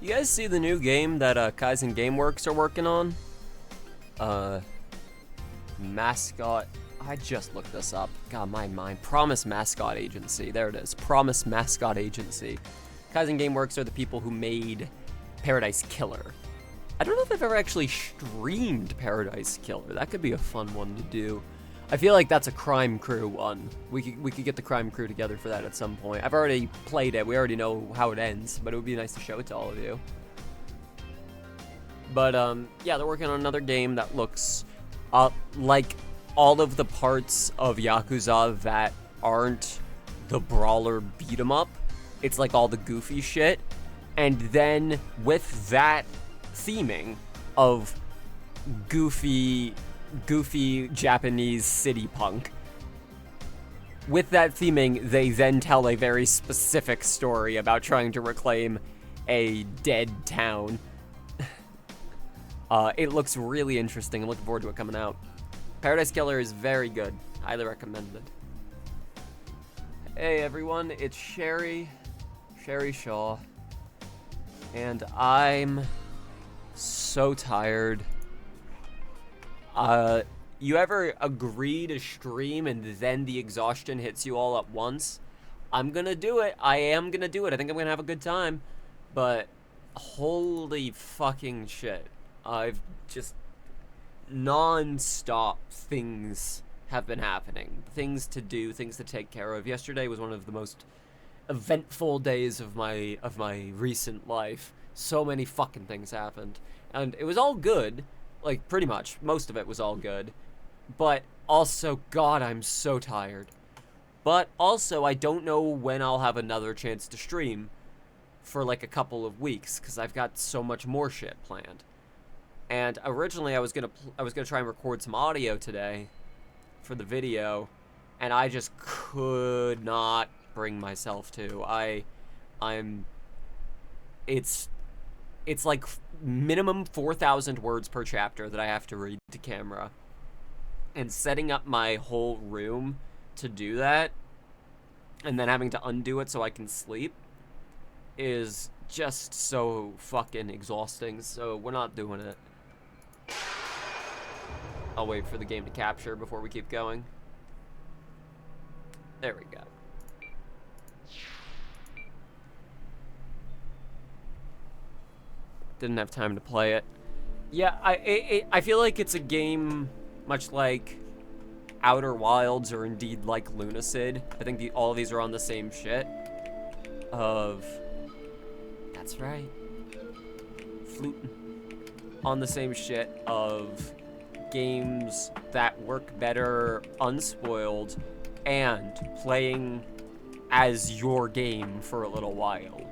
You guys see the new game that Kaizen Gameworks are working on? Mascot. I just looked this up. God, my mind. Promise Mascot Agency. There it is. Promise Mascot Agency. Kaizen Gameworks are the people who made Paradise Killer. I don't know if I've ever actually streamed Paradise Killer. That could be a fun one to do. I feel like that's a Crime Crew one. We could get the Crime Crew together for that at some point. I've already played it. We already know how it ends, but it would be nice to show it to all of you. But, yeah, they're working on another game that looks like all of the parts of Yakuza that aren't the brawler beat 'em up. It's like all the goofy shit. And then with that theming of goofy Japanese city punk, with that theming, they then tell a very specific story about trying to reclaim a dead town. It looks really interesting. I'm looking forward to it coming out. Paradise Killer is very good. Highly recommended. Hey everyone, it's Sheri Shaw, and I'm so tired. You ever agree to stream and then the exhaustion hits you all at once? I'm gonna do it. I am gonna do it. I think I'm gonna have a good time. But holy fucking shit. I've just non-stop things have been happening. Things to do, things to take care of. Yesterday was one of the most eventful days of my recent life. So many fucking things happened. And it was all good. Like, pretty much. Most of it was all good. But also, God, I'm so tired. But also, I don't know when I'll have another chance to stream for like a couple of weeks, because I've got so much more shit planned. And originally, I was gonna try and record some audio today for the video, and I just could not bring myself to. It's like minimum 4,000 words per chapter that I have to read to camera. And setting up my whole room to do that, and then having to undo it so I can sleep, is just so fucking exhausting, so we're not doing it. I'll wait for the game to capture before we keep going. There we go. Didn't have time to play it. Yeah, I feel like it's a game much like Outer Wilds or indeed like Lunacid. I think all of these are on the same shit of... That's right. Flutin'. On the same shit of games that work better unspoiled and playing as your game for a little while.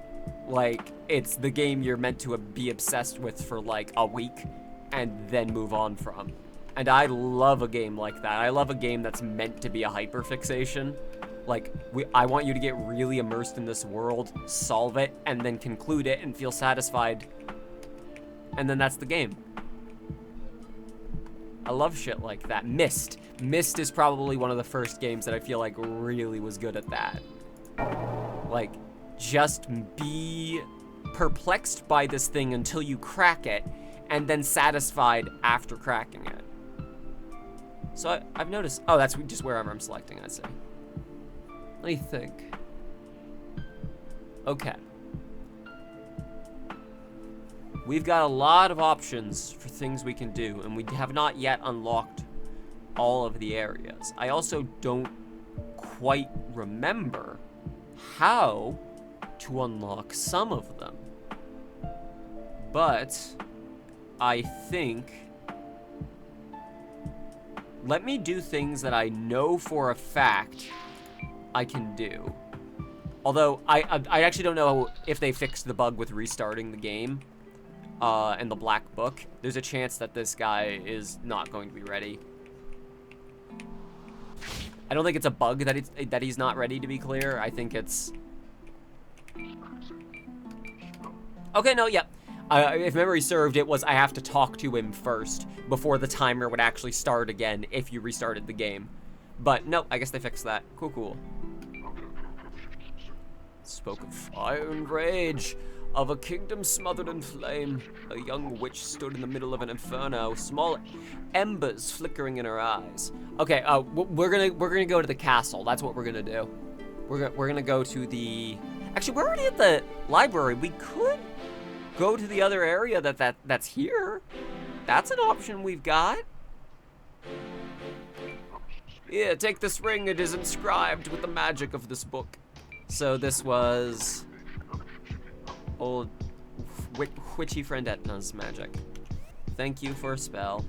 Like, it's the game you're meant to be obsessed with for like a week and then move on from. And I love a game like that. I love a game that's meant to be a hyperfixation. Like, I want you to get really immersed in this world, solve it, and then conclude it and feel satisfied. And then that's the game. I love shit like that. Myst. Myst is probably one of the first games that I feel like really was good at that. Like, just be perplexed by this thing until you crack it, and then satisfied after cracking it. So I've noticed... Oh, that's just wherever I'm selecting, I see. Let me think. Okay. We've got a lot of options for things we can do, and we have not yet unlocked all of the areas. I also don't quite remember how to unlock some of them. But I think... Let me do things that I know for a fact I can do. Although, I actually don't know if they fixed the bug with restarting the game. And the black book. There's a chance that this guy is not going to be ready. I don't think it's a bug that he's not ready, to be clear. I think it's... Okay, no, yeah. If memory served, it was I have to talk to him first before the timer would actually start again if you restarted the game. But no, I guess they fixed that. Cool, cool. Spoke of fire and rage. Of a kingdom smothered in flame, a young witch stood in the middle of an inferno, small embers flickering in her eyes. Okay, we're gonna go to the castle. That's what we're gonna do. We're gonna go to the. Actually, we're already at the library. We could go to the other area that's here. That's an option we've got. Yeah, take this ring. It is inscribed with the magic of this book. So this was old witchy friend Etna's magic. Thank you for a spell.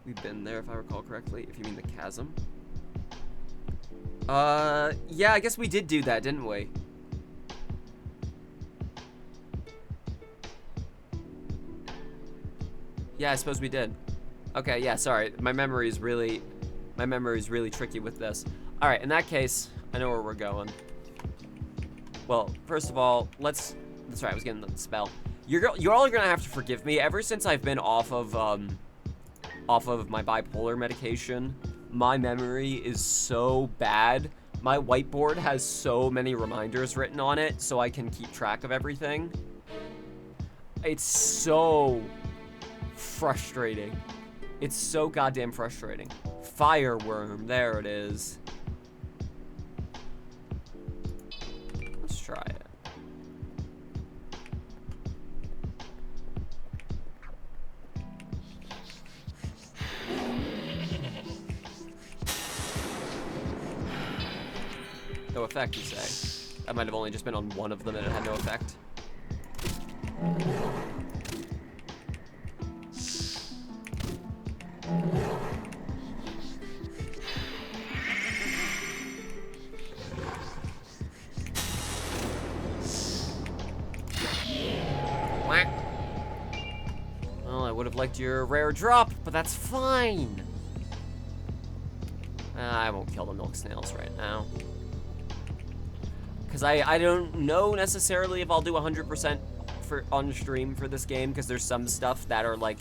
We've been there, if I recall correctly, if you mean the chasm. Yeah, I guess we did do that, didn't we? Yeah, I suppose we did. Okay, yeah, sorry. My memory is really tricky with this. All right, in that case, I know where we're going. Well, first of all, that's right, I was getting the spell. You're all gonna have to forgive me. Ever since I've been off of my bipolar medication, my memory is so bad. My whiteboard has so many reminders written on it so I can keep track of everything. It's so frustrating. It's so goddamn frustrating. Fireworm, there it is. Let's try it. No effect, you say? That might have only just been on one of them and it had no effect. Well, I would have liked your rare drop, but that's fine. I won't kill the milk snails right now. Because I don't know necessarily if I'll do 100% on stream for this game, because there's some stuff that are like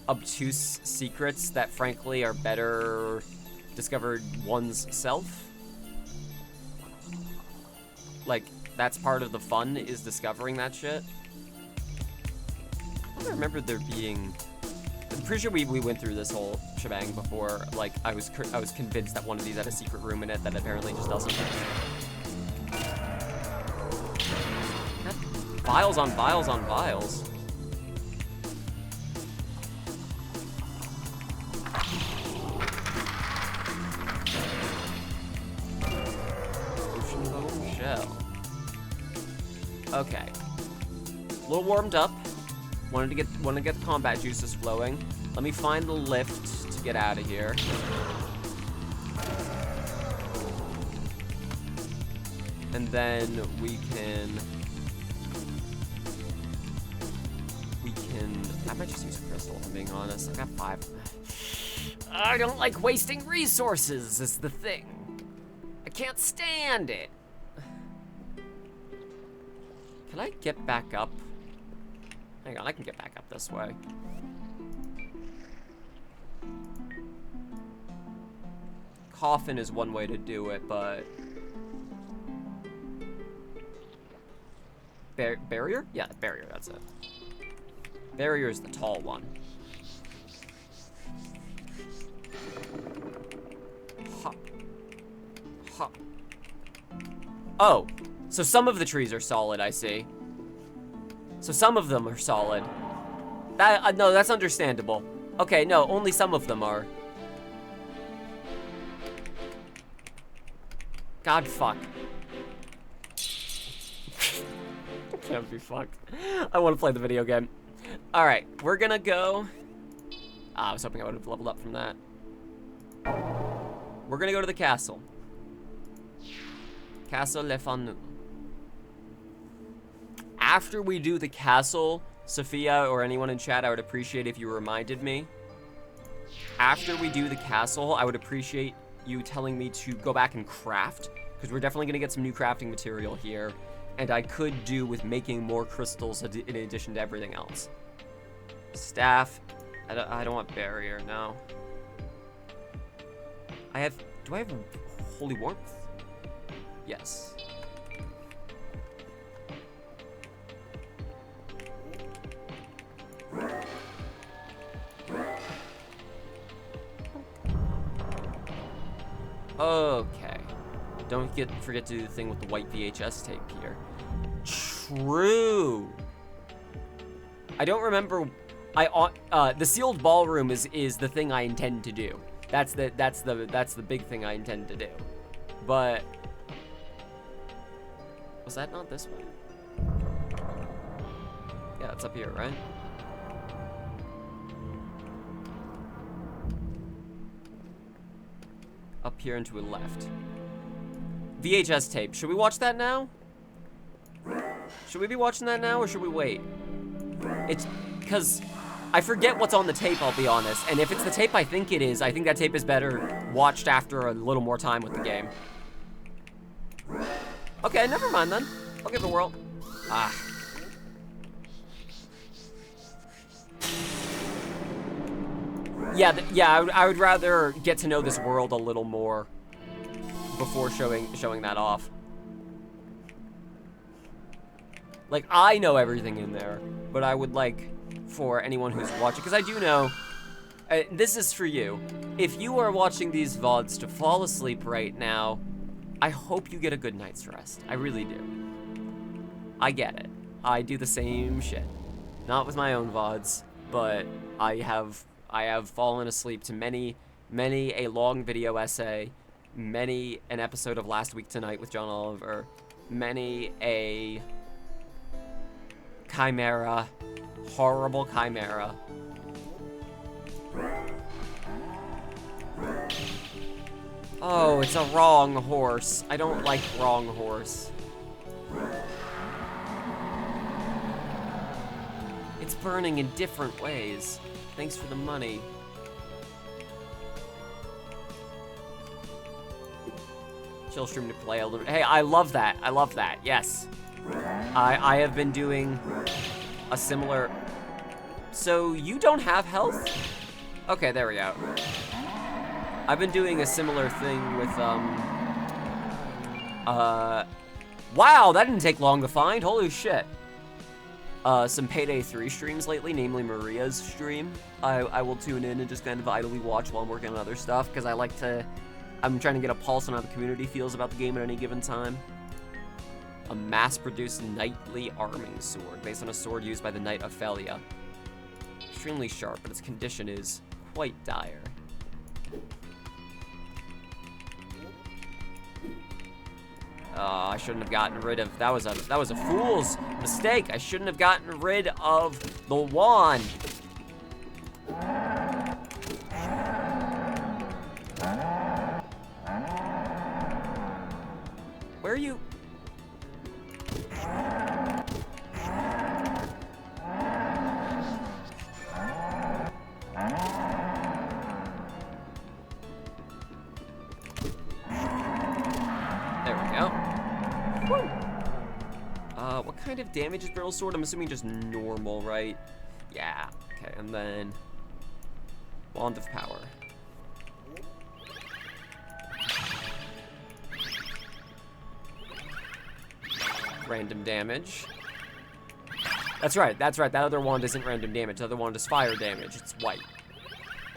obtuse secrets that frankly are better discovered one's self. Like, that's part of the fun, is discovering that shit. I remember there being... I'm pretty sure we went through this whole shebang before. Like, I was convinced that one of these had a secret room in it that apparently just doesn't. Vials on vials on vials. Ocean bone shell. Okay. A little warmed up. Wanted to get the combat juices flowing. Let me find the lift to get out of here. And then we can I might just use a crystal, if I'm being honest. I got 5. I don't like wasting resources, is the thing. I can't stand it. Can I get back up? Hang on, I can get back up this way. Coffin is one way to do it, but... Barrier? Yeah, barrier, that's it. Barrier is the tall one. Hop. Hop. Oh, so some of the trees are solid, I see. So some of them are solid. That no, that's understandable. Okay, no, only some of them are. God, fuck. Can't be fucked. I want to play the video game. All right, we're gonna go. I was hoping I would have leveled up from that. We're gonna go to the castle. Castle Le Fanu. After we do the castle, Sophia or anyone in chat, I would appreciate if you reminded me. After we do the castle, I would appreciate you telling me to go back and craft, because we're definitely gonna get some new crafting material here, and I could do with making more crystals in addition to everything else. Staff. I don't want barrier, no. Do I have holy warmth? Yes. Yes. Okay. Don't forget to do the thing with the white VHS tape here. True. I don't remember. The sealed ballroom is the thing I intend to do. That's the big thing I intend to do. But was that not this way? Yeah, it's up here, right? Up here and to a left. VHS tape. Should we watch that now? Should we be watching that now, or should we wait? It's because I forget what's on the tape, I'll be honest. And if it's the tape I think it is, I think that tape is better watched after a little more time with the game. Okay, never mind then. I'll give it a whirl. Ah. Yeah, I would rather get to know this world a little more before showing that off. Like, I know everything in there, but I would like for anyone who's watching, because I do know, this is for you. If you are watching these VODs to fall asleep right now, I hope you get a good night's rest. I really do. I get it. I do the same shit. Not with my own VODs, but I have fallen asleep to many a long video essay, many an episode of Last Week Tonight with John Oliver, many a chimera, horrible chimera. Oh, it's a wrong horse. I don't like wrong horse. It's burning in different ways. Thanks for the money. Chill stream to play a little. Hey, I love that. I love that. Yes. I have been doing a similar. So you don't have health? Okay, there we go. I've been doing a similar thing with wow, that didn't take long to find. Holy shit. Some Payday 3 streams lately, namely Maria's stream. I will tune in and just kind of idly watch while I'm working on other stuff, because I'm trying to get a pulse on how the community feels about the game at any given time. A mass-produced knightly arming sword, based on a sword used by the Knight Ophelia. Extremely sharp, but its condition is quite dire. I shouldn't have gotten rid of, that was a fool's mistake. I shouldn't have gotten rid of the wand. Where are you? What kind of damage is Brittle Sword? I'm assuming just normal, right? Yeah. Okay, and then Wand of Power. Random damage. That's right. That other wand isn't random damage. The other wand is fire damage. It's white.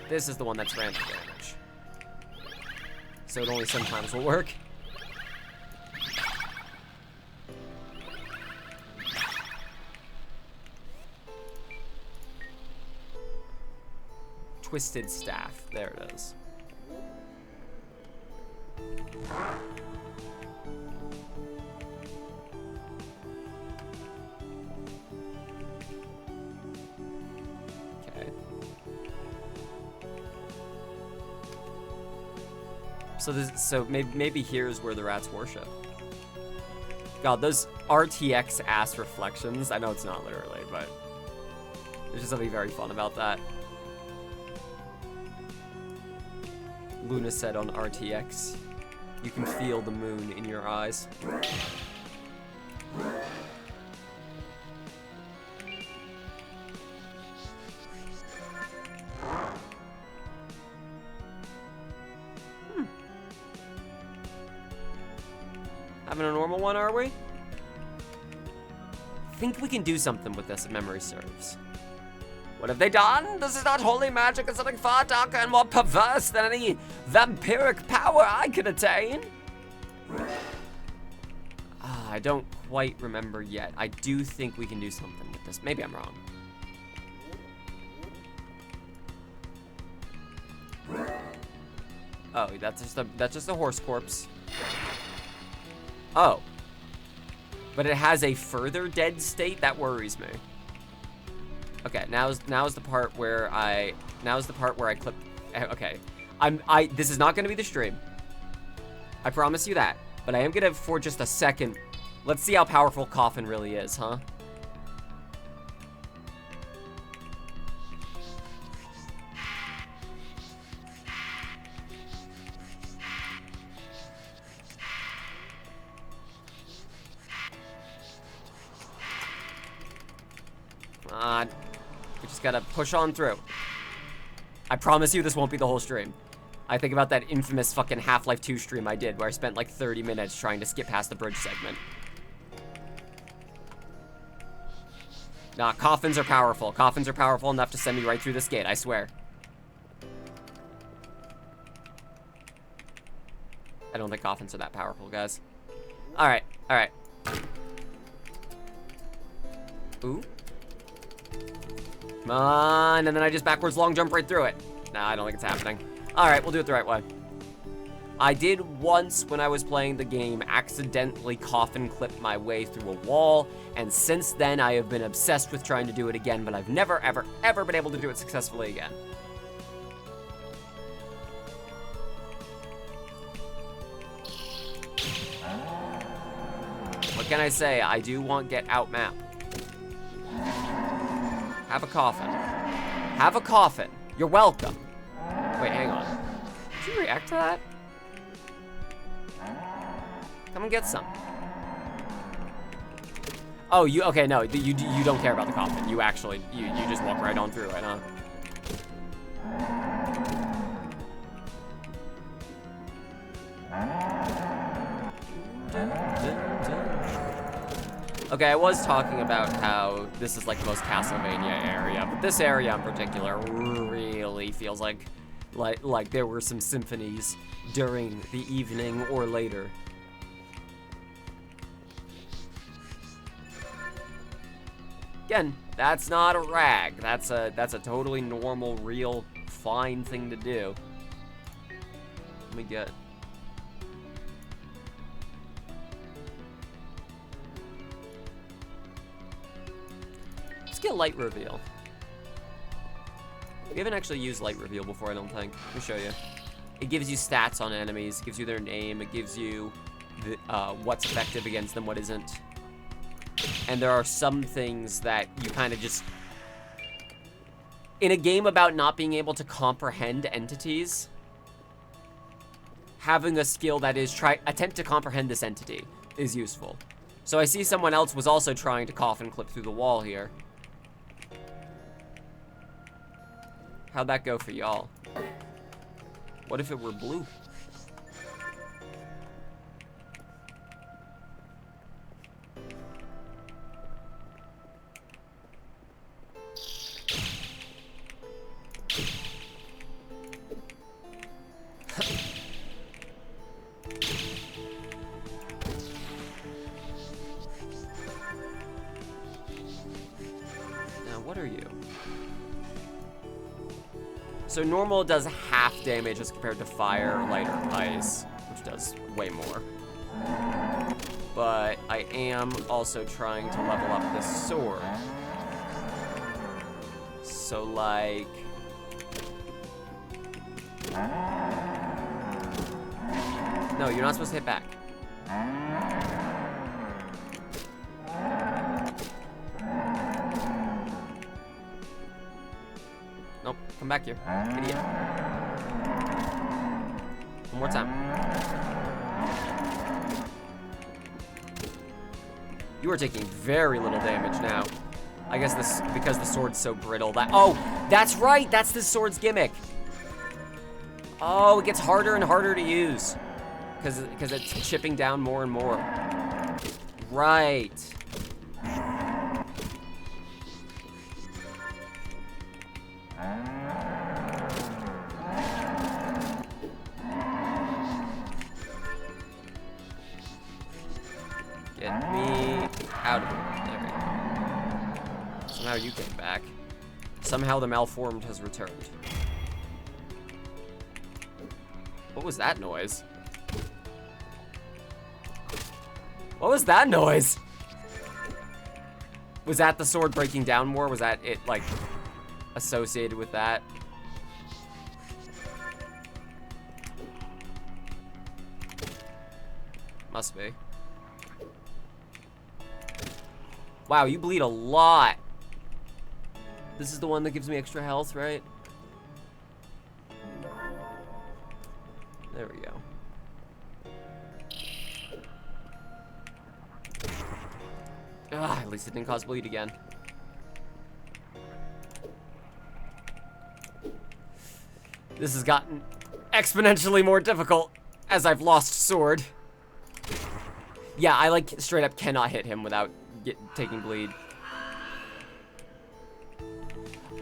This is the one that's random damage. So it only sometimes will work. Twisted Staff. There it is. Okay. So maybe here's where the rats worship. God, those RTX ass reflections. I know it's not literally, but there's just something very fun about that. Lunacid on RTX. You can feel the moon in your eyes. Having a normal one, are we? I think we can do something with this if memory serves. What have they done? This is not holy magic. It's something far darker and more perverse than any vampiric power I could attain. I don't quite remember yet. I do think we can do something with this. Maybe I'm wrong. Oh, that's just a horse corpse. Oh. But it has a further dead state? That worries me. Okay, now's the part where I clip. Okay, this is not gonna be the stream. I promise you that. But I am gonna, for just a second, let's see how powerful Coffin really is, huh? Come on. We just gotta push on through. I promise you this won't be the whole stream. I think about that infamous fucking Half-Life 2 stream I did where I spent like 30 minutes trying to skip past the bridge segment. Nah, coffins are powerful. Coffins are powerful enough to send me right through this gate, I swear. I don't think coffins are that powerful, guys. Alright, alright. Ooh. Come on, and then I just backwards long jump right through it. Nah, I don't think it's happening. Alright, we'll do it the right way. I did once, when I was playing the game, accidentally coffin clip my way through a wall, and since then I have been obsessed with trying to do it again, but I've never, ever, ever been able to do it successfully again. What can I say? I do want Get Out map. Have a coffin. Have a coffin. You're welcome. Wait, hang on. Did you react to that? Come and get some. Oh, okay, no, you don't care about the coffin. You actually, you just walk right on through it, huh? Okay, I was talking about how this is like the most Castlevania area, but this area in particular really feels like there were some symphonies during the evening or later. Again, that's not a rag. That's a totally normal, real, fine thing to do. Let me get. Let's get light reveal. We haven't actually used light reveal before, I don't think. Let me show you. It gives you stats on enemies. It gives you their name. It gives you what's effective against them, what isn't. And there are some things that you kind of just... In a game about not being able to comprehend entities, having a skill that is attempt to comprehend this entity is useful. So I see someone else was also trying to coffin clip through the wall here. How'd that go for y'all? What if it were blue? Now, what are you? So normal does half damage as compared to fire, light, or ice, which does way more. But I am also trying to level up this sword. So like... No, you're not supposed to hit back. Nope, come back here, idiot. One more time. You are taking very little damage now. I guess this, because the sword's so brittle that, oh, that's right, that's the sword's gimmick. Oh, it gets harder and harder to use. Because it's chipping down more and more. Right. Get me out of here. There we go. Somehow you came back. Somehow the malformed has returned. What was that noise? What was that noise? Was that the sword breaking down more? Was that it, like, associated with that? Must be. Wow, you bleed a lot. This is the one that gives me extra health, right? There we go. Ah, at least it didn't cause bleed again. This has gotten exponentially more difficult as I've lost sword. Yeah, I like straight up cannot hit him without taking bleed.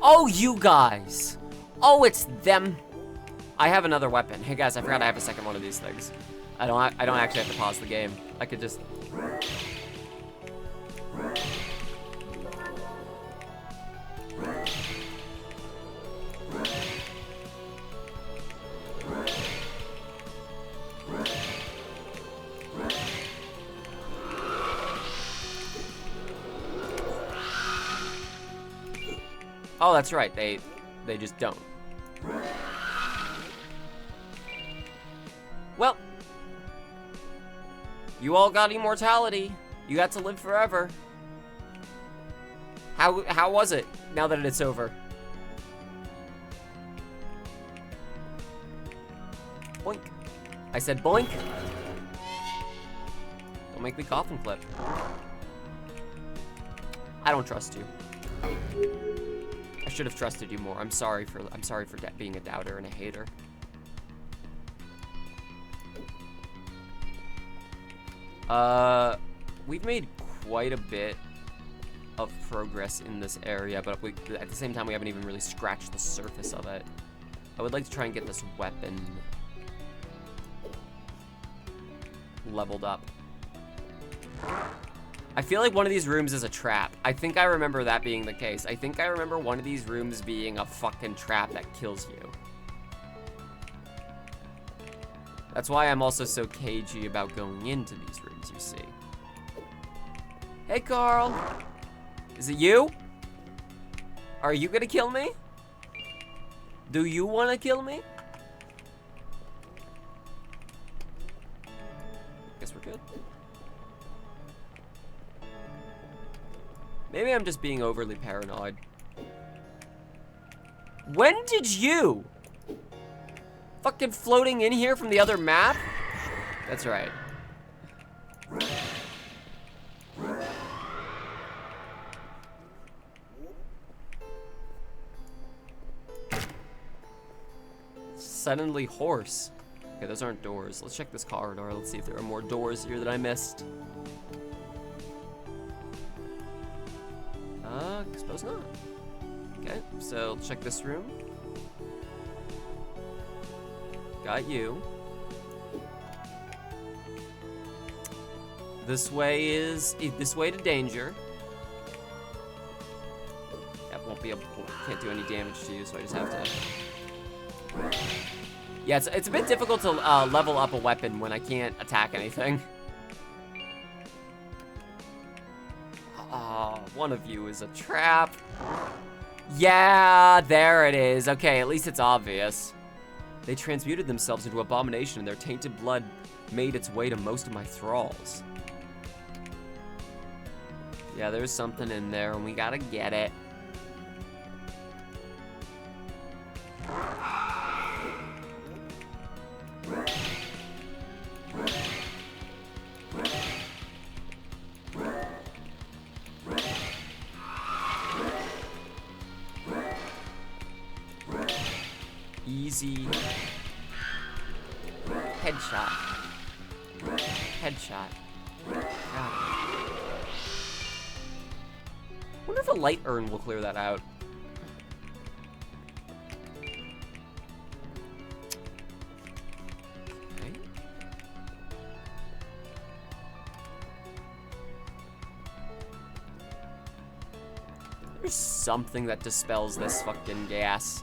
Oh, you guys. Oh, it's them. I have another weapon. Hey guys, I forgot I have a second one of these things. I don't actually have to pause the game. I could just. Oh, that's right. They just don't. Well, you all got immortality. You got to live forever. How was it now that it's over? Boink. I said boink. Don't make me coffin clip. I don't trust you. I should have trusted you more. I'm sorry for being a doubter and a hater. We've made quite a bit of progress in this area, but at the same time, we haven't even really scratched the surface of it. I would like to try and get this weapon leveled up. I feel like one of these rooms is a trap. I think I remember that being the case. I think I remember one of these rooms being a fucking trap that kills you. That's why I'm also so cagey about going into these rooms, you see. Hey, Carl. Is it you? Are you gonna kill me? Do you wanna kill me? Guess we're good. Maybe I'm just being overly paranoid. When did you? Fucking floating in here from the other map? That's right. Suddenly horse. Okay, those aren't doors. Let's check this corridor. Let's see if there are more doors here that I missed. Suppose not. Okay, so let's check this room. Got you. This way to danger. That won't be able, can't do any damage to you, so I just have to. Yeah, it's a bit difficult to level up a weapon when I can't attack anything. Oh, one of you is a trap. Yeah, there it is. Okay, at least it's obvious. They transmuted themselves into abomination, and their tainted blood made its way to most of my thralls. Yeah, there's something in there, and we gotta get it. Easy headshot. Headshot. God. Wonder if a light urn will clear that out. Okay. There's something that dispels this fucking gas.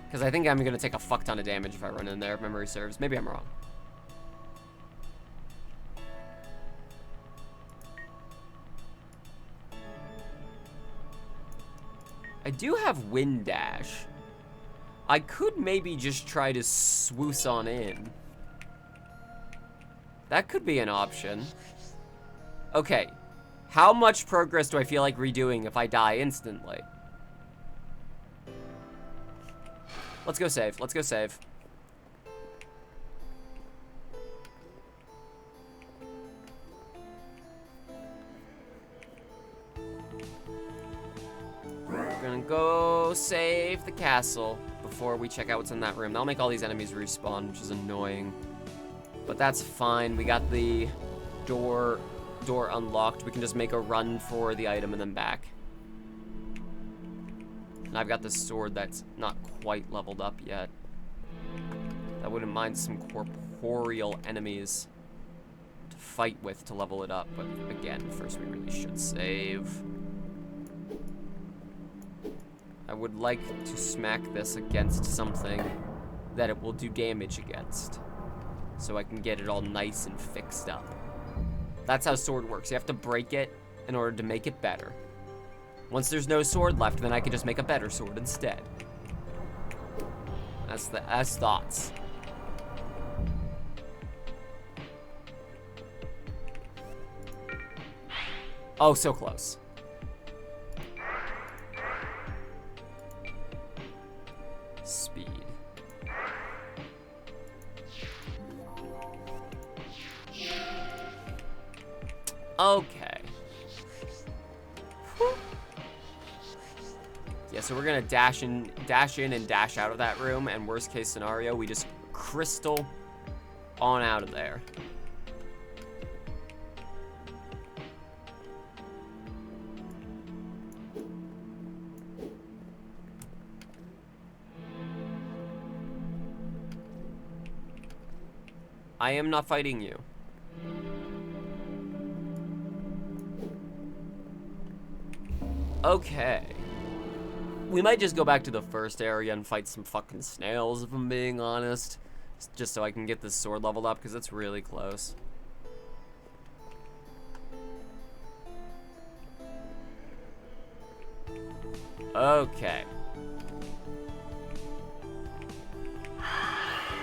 Because I think I'm gonna take a fuck ton of damage if I run in there, if memory serves. Maybe I'm wrong. I do have Wind Dash. I could maybe just try to swoosh on in. That could be an option. Okay. How much progress do I feel like redoing if I die instantly? Let's go save. Let's go save. We're gonna go save the castle before we check out what's in that room. That'll make all these enemies respawn, which is annoying. But that's fine. We got the door unlocked. We can just make a run for the item and then back. And I've got this sword that's not quite leveled up yet. I wouldn't mind some corporeal enemies to fight with to level it up. But again, first we really should save. I would like to smack this against something that it will do damage against, so I can get it all nice and fixed up. That's how sword works. You have to break it in order to make it better. Once there's no sword left, then I can just make a better sword instead. That's thoughts. Oh, so close. Speed. Okay. Whew. Yeah, so we're gonna dash in and dash out of that room, and worst case scenario, we just crystal on out of there. I am not fighting you. Okay. We might just go back to the first area and fight some fucking snails, if I'm being honest. Just so I can get this sword leveled up, because it's really close. Okay.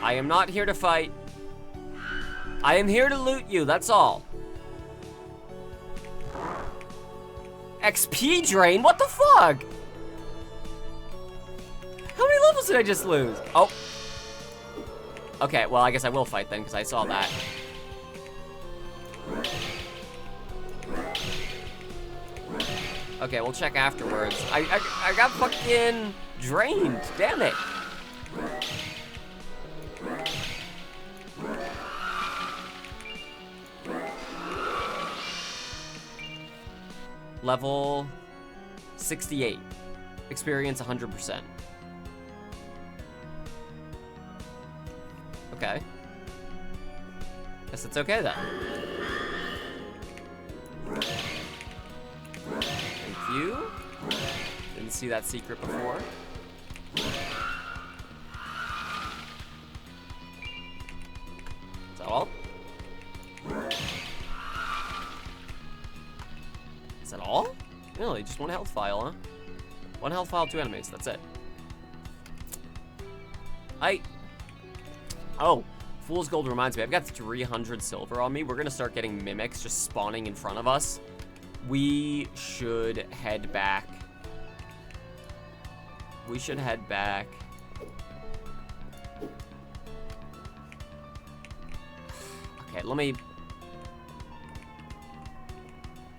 I am not here to fight. I am here to loot you, that's all. XP drain? What the fuck? How many levels did I just lose? Oh. Okay, well, I guess I will fight then, because I saw that. Okay, we'll check afterwards. I got fucking drained, damn it. Level 68. Experience 100%. Okay. Guess it's okay then. Thank you. Didn't see that secret before. Is that all? Is that all? Really? Just one health file, huh? One health file, 2 enemies. That's it. Oh, Fool's Gold reminds me. I've got 300 silver on me. We're going to start getting mimics just spawning in front of us. We should head back. We should head back. Okay, let me...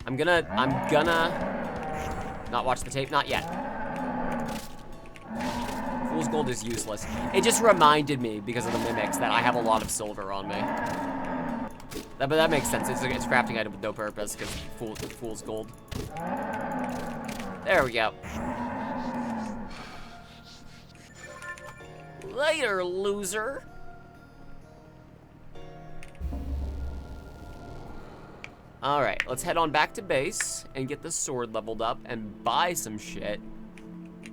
I'm gonna not watch the tape, not yet. Fool's Gold is useless. It just reminded me, because of the mimics, that I have a lot of silver on me. But that makes sense. It's a crafting item with no purpose, because Fool's Gold. There we go. Later, loser. Alright, let's head on back to base and get the sword leveled up and buy some shit.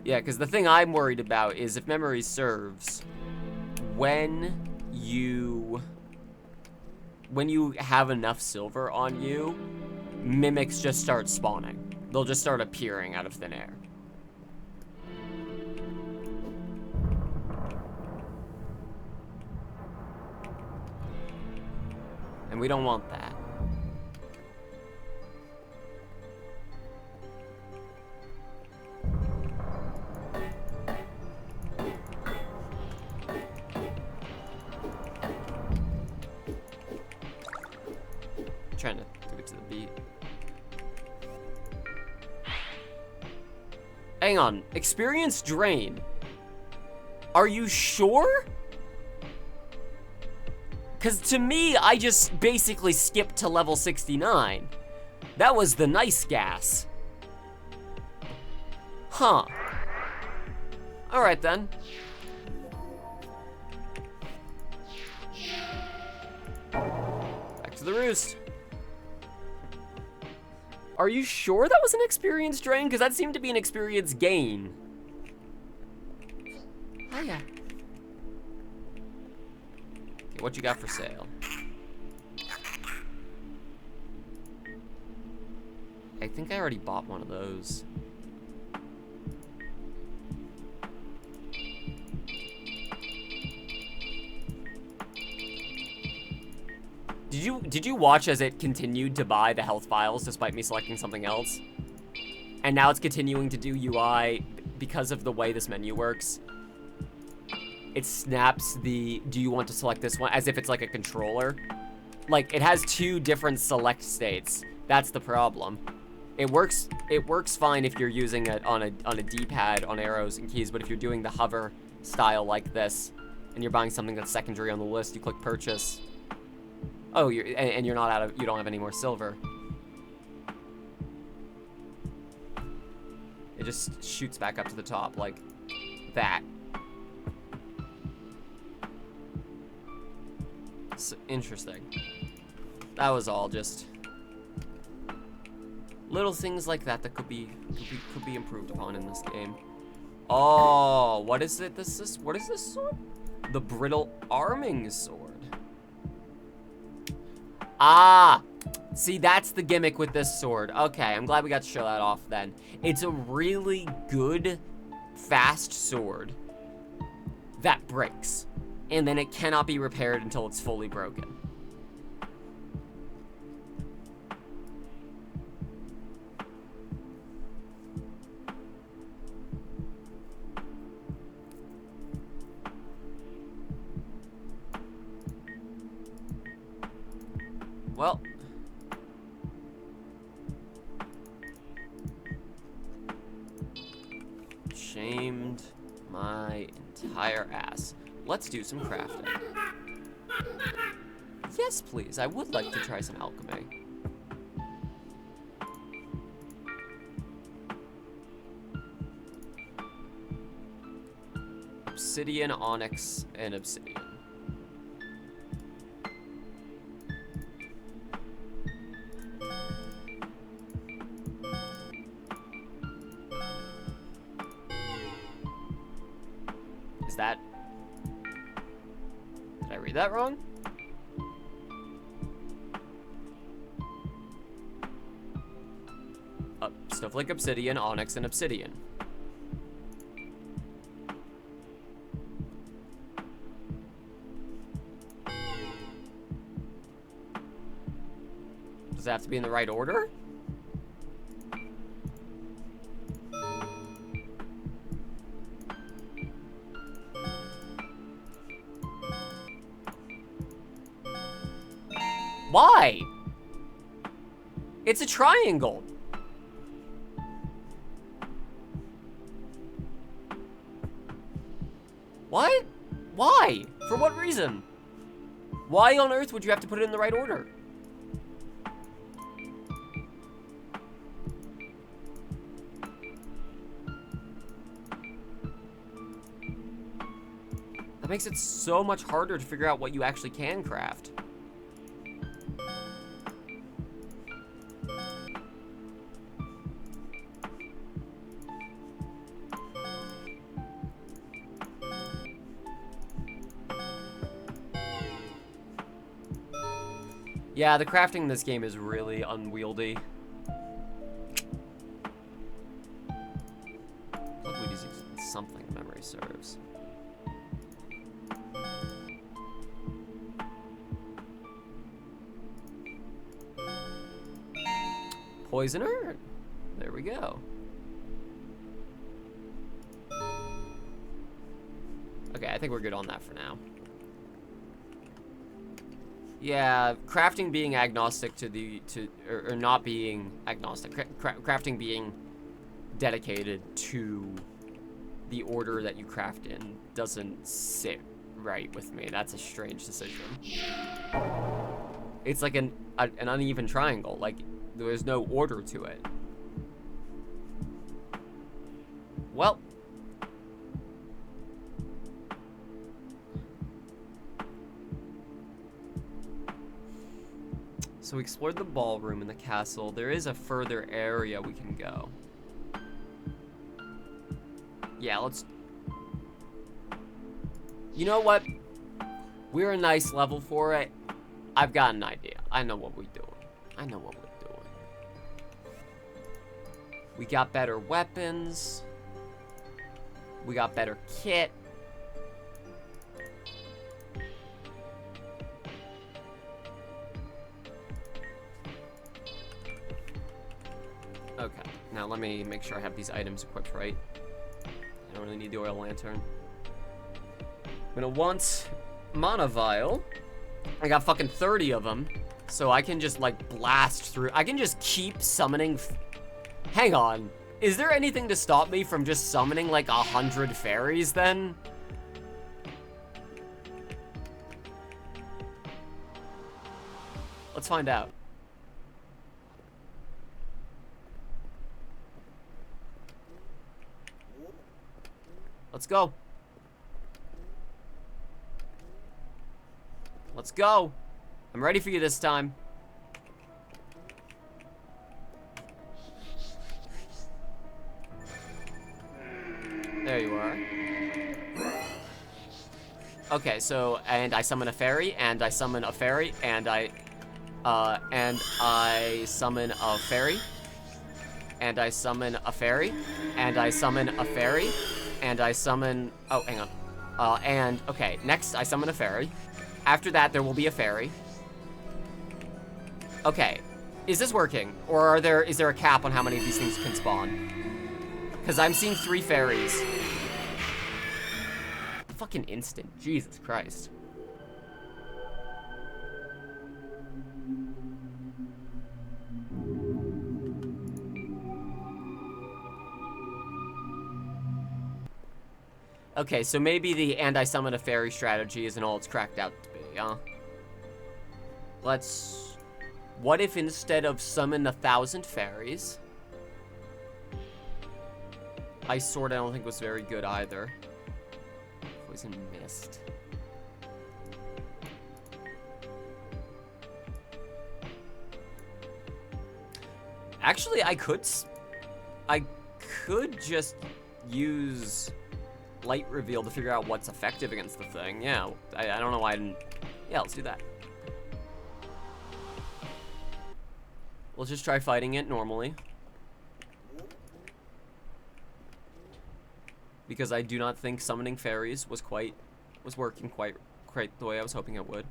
Yeah, because the thing I'm worried about is, if memory serves, when you have enough silver on you, mimics just start spawning. They'll just start appearing out of thin air. And we don't want that. Trying to get to the beat. Hang on. Experience drain. Are you sure? Because to me, I just basically skipped to level 69. That was the nice gas. Huh. Alright then. Back to the roost. Are you sure that was an experience drain? Because that seemed to be an experience gain. Hiya. Okay, what you got for sale? I think I already bought one of those. Did you watch as it continued to buy the health files despite me selecting something else? And now it's continuing to do UI because of the way this menu works. It snaps the, do you want to select this one, as if it's like a controller. Like, it has two different select states. That's the problem. It works fine if you're using it on a D-pad, on arrows and keys, but if you're doing the hover style like this, and you're buying something that's secondary on the list, you click purchase. Oh, and you're not out of, you don't have any more silver. It just shoots back up to the top like that. It's interesting. That was all just little things like that that could be improved upon in this game. Oh, what is it? What is this sword? The brittle arming sword. Ah, see, that's the gimmick with this sword. Okay, I'm glad we got to show that off then. It's a really good, fast sword that breaks, and then it cannot be repaired until it's fully broken. Well, shamed my entire ass. Let's do some crafting. Yes, please. I would like to try some alchemy. Obsidian, onyx, and obsidian. Is that... Did I read that wrong? Stuff like obsidian, onyx, and obsidian. Does that have to be in the right order? Why? It's a triangle. What? Why? For what reason? Why on earth would you have to put it in the right order? That makes it so much harder to figure out what you actually can craft. Yeah, the crafting in this game is really unwieldy. Plug weed is something memory serves. Poisoner? There we go. Okay, I think we're good on that for now. Yeah, crafting being agnostic to the, or not being agnostic, crafting being dedicated to the order that you craft in doesn't sit right with me. That's a strange decision. It's like an uneven triangle, like there's no order to it. Well. So we explored the ballroom in the castle. There is a further area we can go. Yeah, let's... You know what? We're a nice level for it. I've got an idea. I know what we're doing. I know what we're doing. We got better weapons. We got better kit. Okay, now let me make sure I have these items equipped right. I don't really need the oil lantern. I'm gonna want mana vial. I got fucking 30 of them, so I can just like blast through. I can just keep summoning. Hang on, is there anything to stop me from just summoning like 100 fairies then? Let's find out. Let's go. Let's go. I'm ready for you this time. There you are. Okay, so, and I summon a fairy, and I summon a fairy, and I summon a fairy, and I summon a fairy, and I summon a fairy, and I summon, oh, hang on. And, okay, next I summon a fairy. After that, there will be a fairy. Okay, is this working? Or is there a cap on how many of these things can spawn? Because I'm seeing 3 fairies. Fucking instant, Jesus Christ. Okay, so maybe the and I summon a fairy strategy isn't all it's cracked out to be, huh? Let's... What if instead of summon 1,000 fairies... Ice Sword I don't think was very good either. Poison Mist. Actually, I could just use... Light Reveal to figure out what's effective against the thing. Yeah, I don't know why I didn't... Yeah, let's do that. We'll just try fighting it normally. Because I do not think summoning fairies was working quite the way I was hoping it would.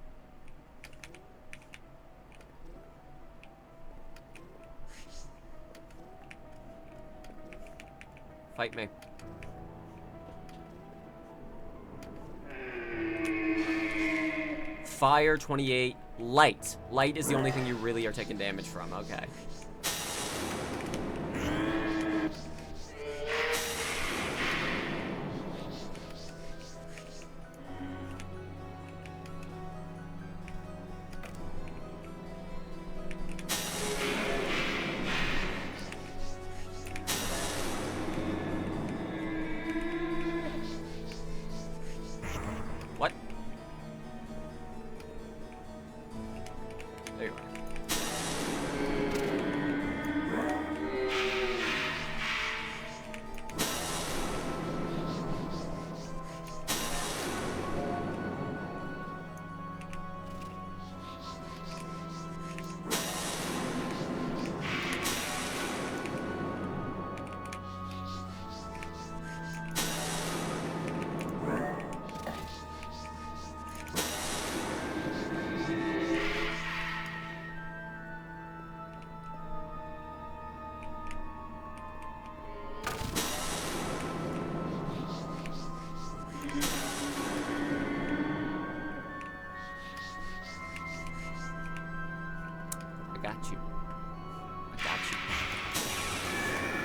Fight me. Fire, 28. Light. Light is the only thing you really are taking damage from. Okay. There you are.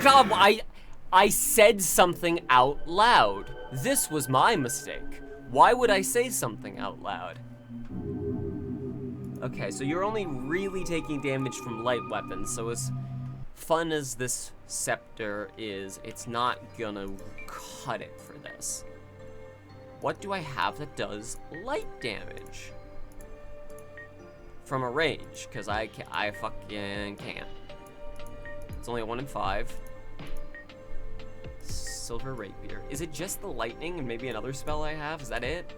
God, I said something out loud. This was my mistake. Why would I say something out loud? Okay, so you're only really taking damage from light weapons, so as fun as this scepter is, it's not gonna cut it for this. What do I have that does light damage? From a range, because I fucking can't. It's only a 1 in 5. Silver Rapier. Is it just the lightning and maybe another spell I have? Is that it?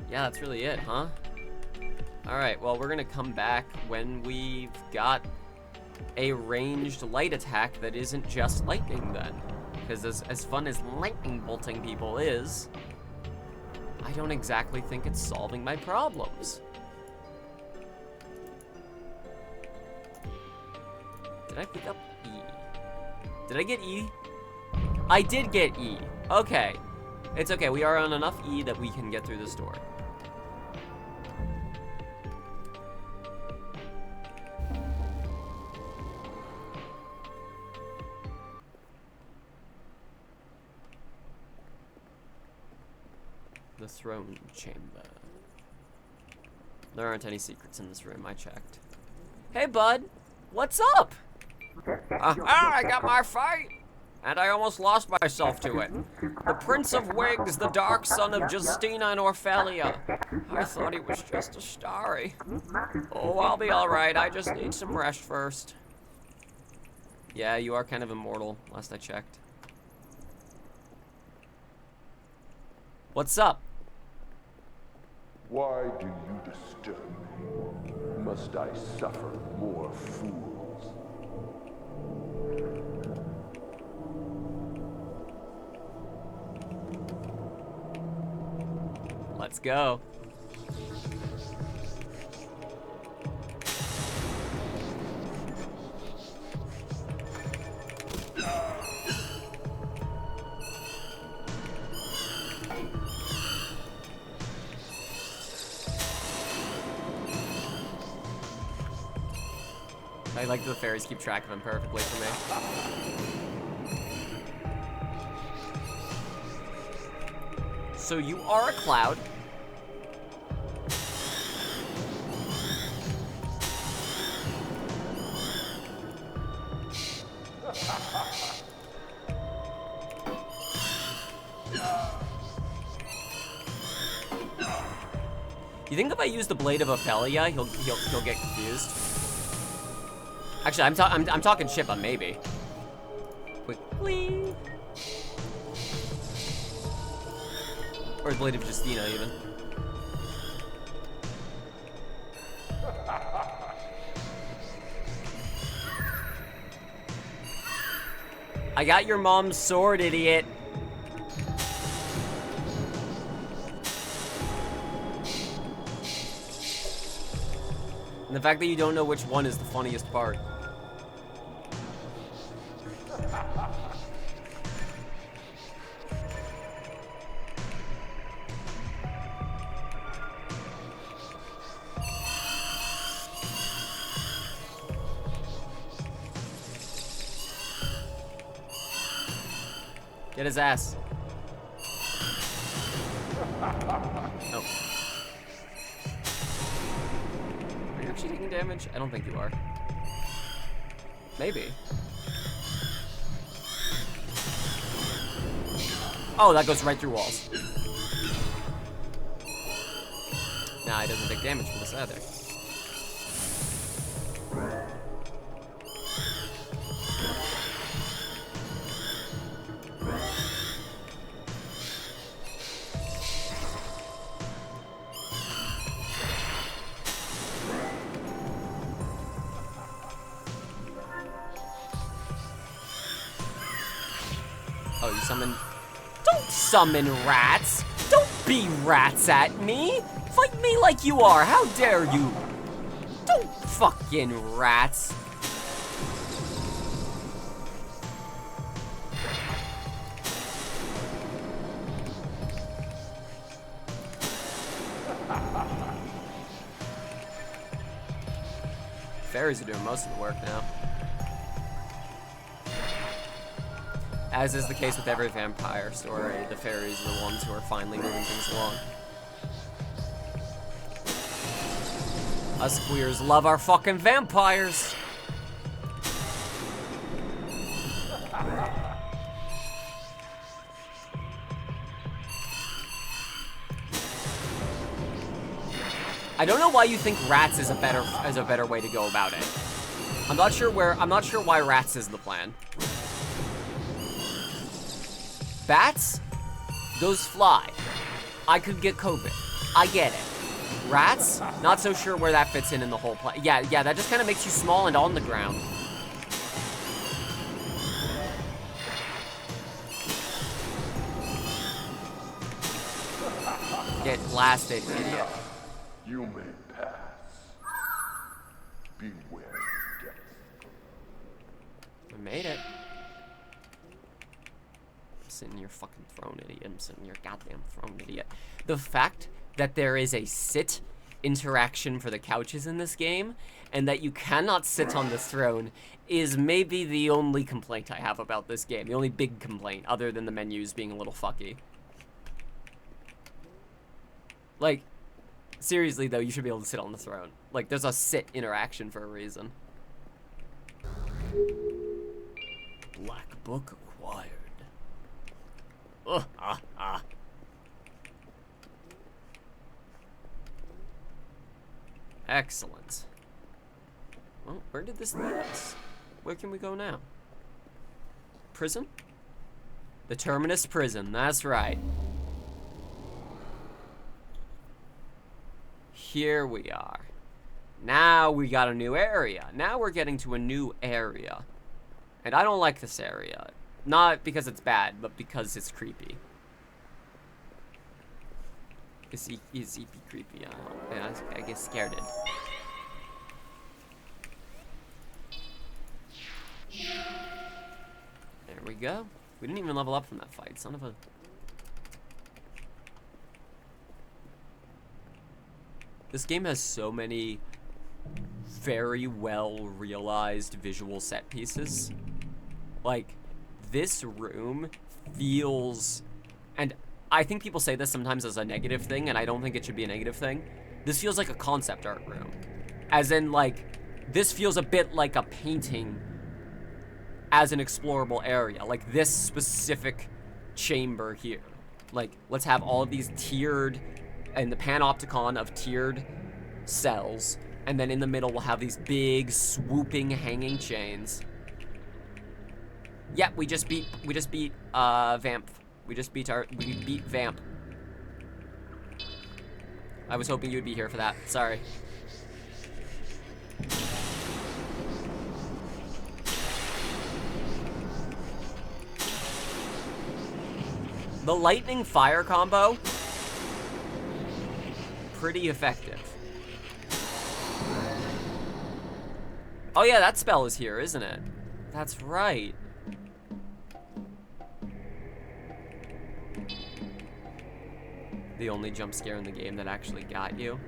Yeah, that's really it, huh? Alright, well, we're gonna come back when we've got a ranged light attack that isn't just lightning then. Because as fun as lightning bolting people is, I don't exactly think it's solving my problems. Did I pick up E? Did I get E? I did get E. Okay. It's okay, we are on enough E that we can get through this door. The throne chamber. There aren't any secrets in this room, I checked. Hey, bud. What's up? I got my fight, and I almost lost myself to it. The Prince of Wigs, the dark son of Justina and Orphelia. I thought he was just a starry. Oh, I'll be alright. I just need some rest first. Yeah, you are kind of immortal, last I checked. What's up? Why do you disturb me? Must I suffer more fools? Let's go. I like the fairies keep track of him perfectly for me. So you are a cloud. You think if I use the Blade of Ophelia, he'll get confused? Actually, I'm talking shit, but maybe. Quickly. Or the Blade of Justina, even. I got your mom's sword, idiot. And the fact that you don't know which one is the funniest part. Get his ass. Oh. actually taking damage? I don't think you are. Maybe. Oh, that goes right through walls. Nah, he doesn't take damage from this either. Oh, you summon... Don't summon rats! Don't be rats at me! Fight me like you are! How dare you! Don't fucking rats! Fairies are doing most of the work now. As is the case with every vampire story, the fairies are the ones who are finally moving things along. Us queers love our fucking vampires! I don't know why you think rats is a better way to go about it. I'm not sure why rats is the plan. Bats? Those fly. I could get COVID. I get it. Rats? Not so sure where that fits in the whole plan. Yeah, that just kind of makes you small and on the ground. Get blasted, idiot. You may pass. Beware death. I made it. I'm sitting in your fucking throne, idiot. I'm sitting in your goddamn throne, idiot. The fact that there is a sit interaction for the couches in this game, and that you cannot sit on the throne, is maybe the only complaint I have about this game. The only big complaint, other than the menus being a little fucky. Like, seriously though, you should be able to sit on the throne. Like, there's a sit interaction for a reason. Black book acquired. Excellent. Well, where did this lead us? Where can we go now? Prison? The Terminus Prison, that's right. Here we are. Now we got a new area. Now we're getting to a new area. And I don't like this area. Not because it's bad, but because it's creepy. It's creepy. I get scared. There we go. We didn't even level up from that fight. Son of a... This game has so many very well realized visual set pieces. Like, this room feels, and I think people say this sometimes as a negative thing, and I don't think it should be a negative thing. This feels like a concept art room. As in, like, this feels a bit like a painting as an explorable area. Like, this specific chamber here. Like, let's have all of these tiered, and the panopticon of tiered cells, and then in the middle we'll have these big swooping hanging chains. Yep, we just beat Vamp. We beat Vamp. I was hoping you'd be here for that. Sorry. The lightning fire combo, pretty effective. Oh yeah, that spell is here, isn't it? That's right. The only jump scare in the game that actually got you.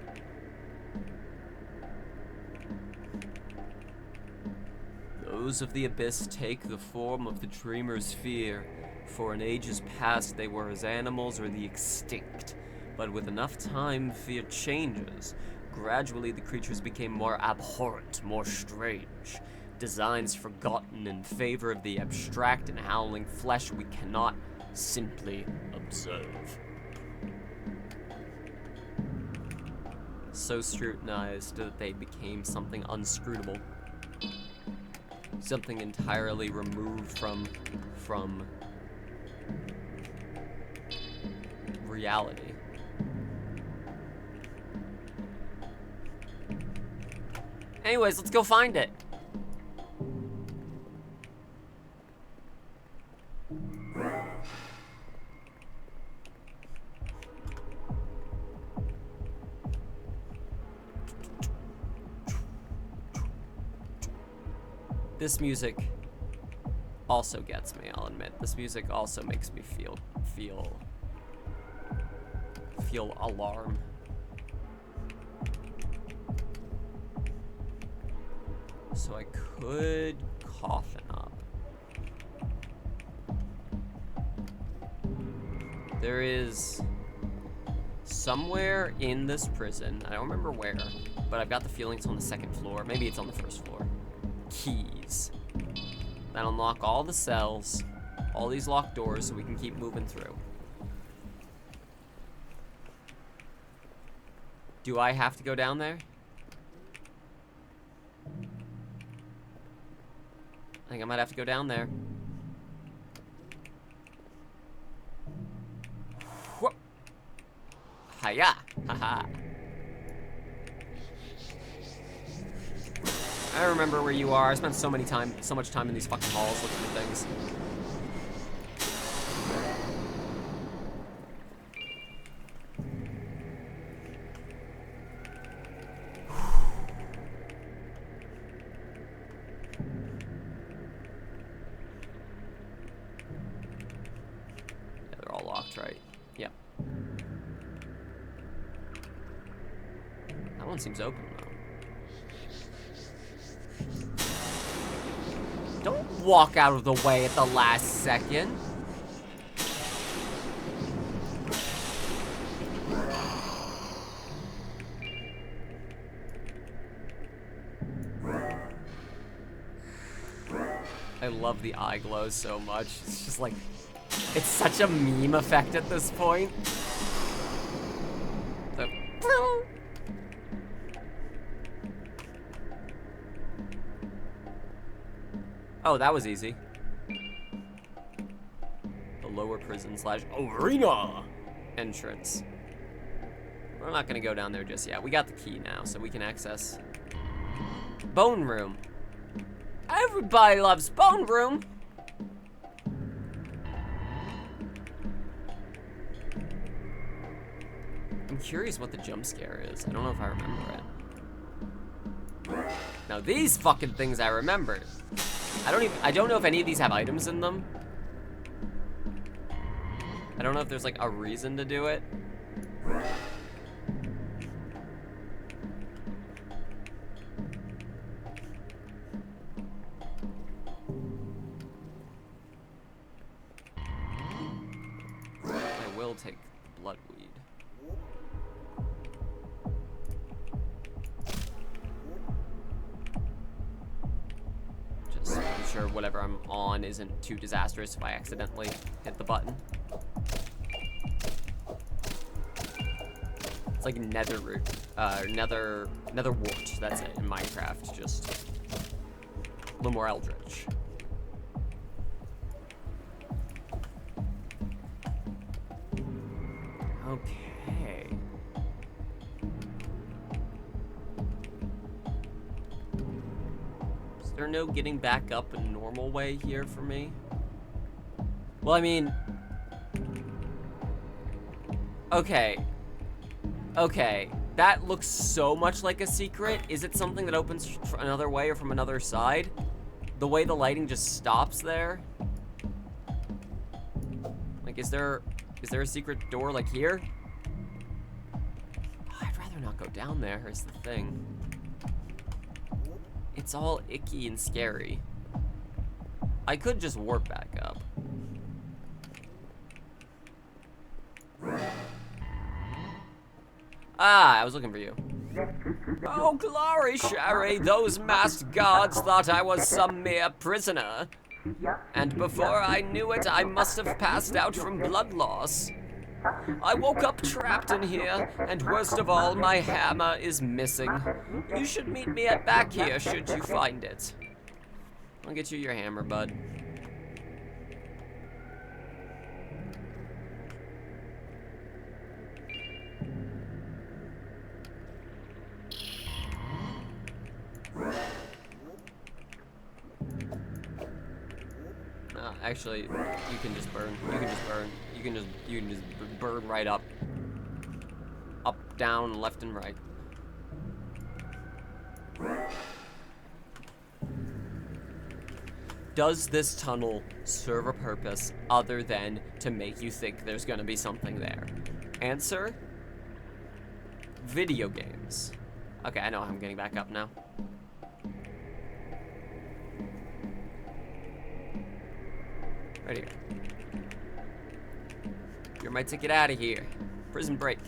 Those of the abyss take the form of the dreamer's fear. For in ages past they were as animals or the extinct. But with enough time, fear changes, Gradually, the creatures became more abhorrent, more strange. Designs forgotten in favor of the abstract and howling flesh we cannot simply observe. So scrutinized that they became something unscrutable. Something entirely removed from reality. Anyways, let's go find it. This music also gets me, I'll admit. This music also makes me feel alarm. So I could coffin up. There is somewhere in this prison, I don't remember where, but I've got the feeling it's on the second floor. Maybe it's on the first floor. Keys that unlock all the cells, all these locked doors, so we can keep moving through. Do I have to go down there? I think I might have to go down there. Whoop. Hiya! Haha. I remember where you are. I spent so much time in these fucking halls looking at things. Yeah, they're all locked, right? Yep. That one seems open, though. Don't walk out of the way at the last second. I love the eye glow so much. It's just like, it's such a meme effect at this point. The oh, that was easy. The lower prison / arena entrance. We're not gonna go down there just yet. We got the key now, so we can access Bone Room. Everybody loves Bone Room. I'm curious what the jump scare is. I don't know if I remember it. Now these fucking things I remembered. I don't know if any of these have items in them. I don't know if there's like a reason to do it. I will take bloodweed. Just make sure whatever I'm on isn't too disastrous if I accidentally hit the button. It's like nether root, nether wart. That's it in Minecraft. Just a little more eldritch. Okay. Is there no getting back up a normal way here for me? Well, I mean, okay. Okay, that looks so much like a secret. Is it something that opens another way or from another side? The way the lighting just stops there? Like, is there a secret door like here? Oh, I'd rather not go down there, is the thing. It's all icky and scary. I could just warp back up. Ah, I was looking for you. Oh, glory, Sheri! Those masked guards thought I was some mere prisoner. And before I knew it, I must have passed out from blood loss. I woke up trapped in here, and worst of all, my hammer is missing. You should meet me at back here, should you find it. I'll get you your hammer, bud. Actually, you can just burn. You can just burn. You can just burn right up. Up, down, left, and right. Does this tunnel serve a purpose other than to make you think there's gonna be something there? Answer: video games. Okay, I know I'm getting back up now. Right here. You're my ticket out of here. Prison break.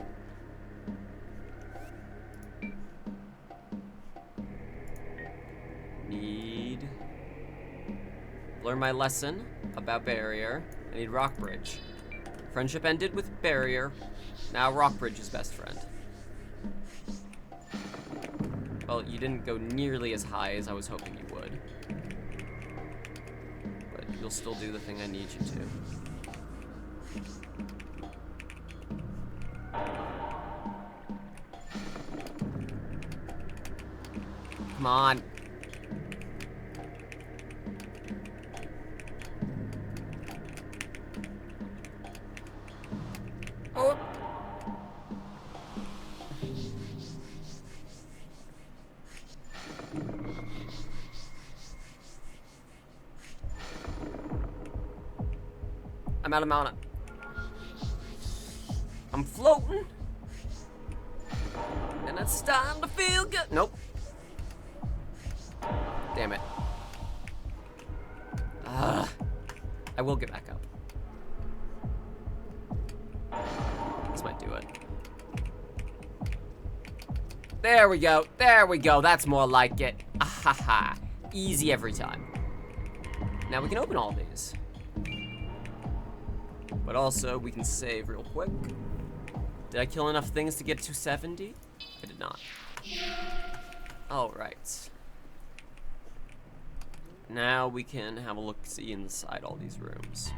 Need... Learn my lesson about barrier. I need rock bridge. Friendship ended with barrier. Now rock bridge is best friend. Well, you didn't go nearly as high as I was hoping you would. But you'll still do the thing I need you to. Come on. Oh. I'm out of mana. I'm floating. And it's starting to feel good. Nope. Damn it. I will get back up. This might do it. There we go. There we go. That's more like it. Ahaha. Easy every time. Now we can open all these. But also, we can save real quick. Did I kill enough things to get to 70? I did not. Alright. Now we can have a look-see inside all these rooms.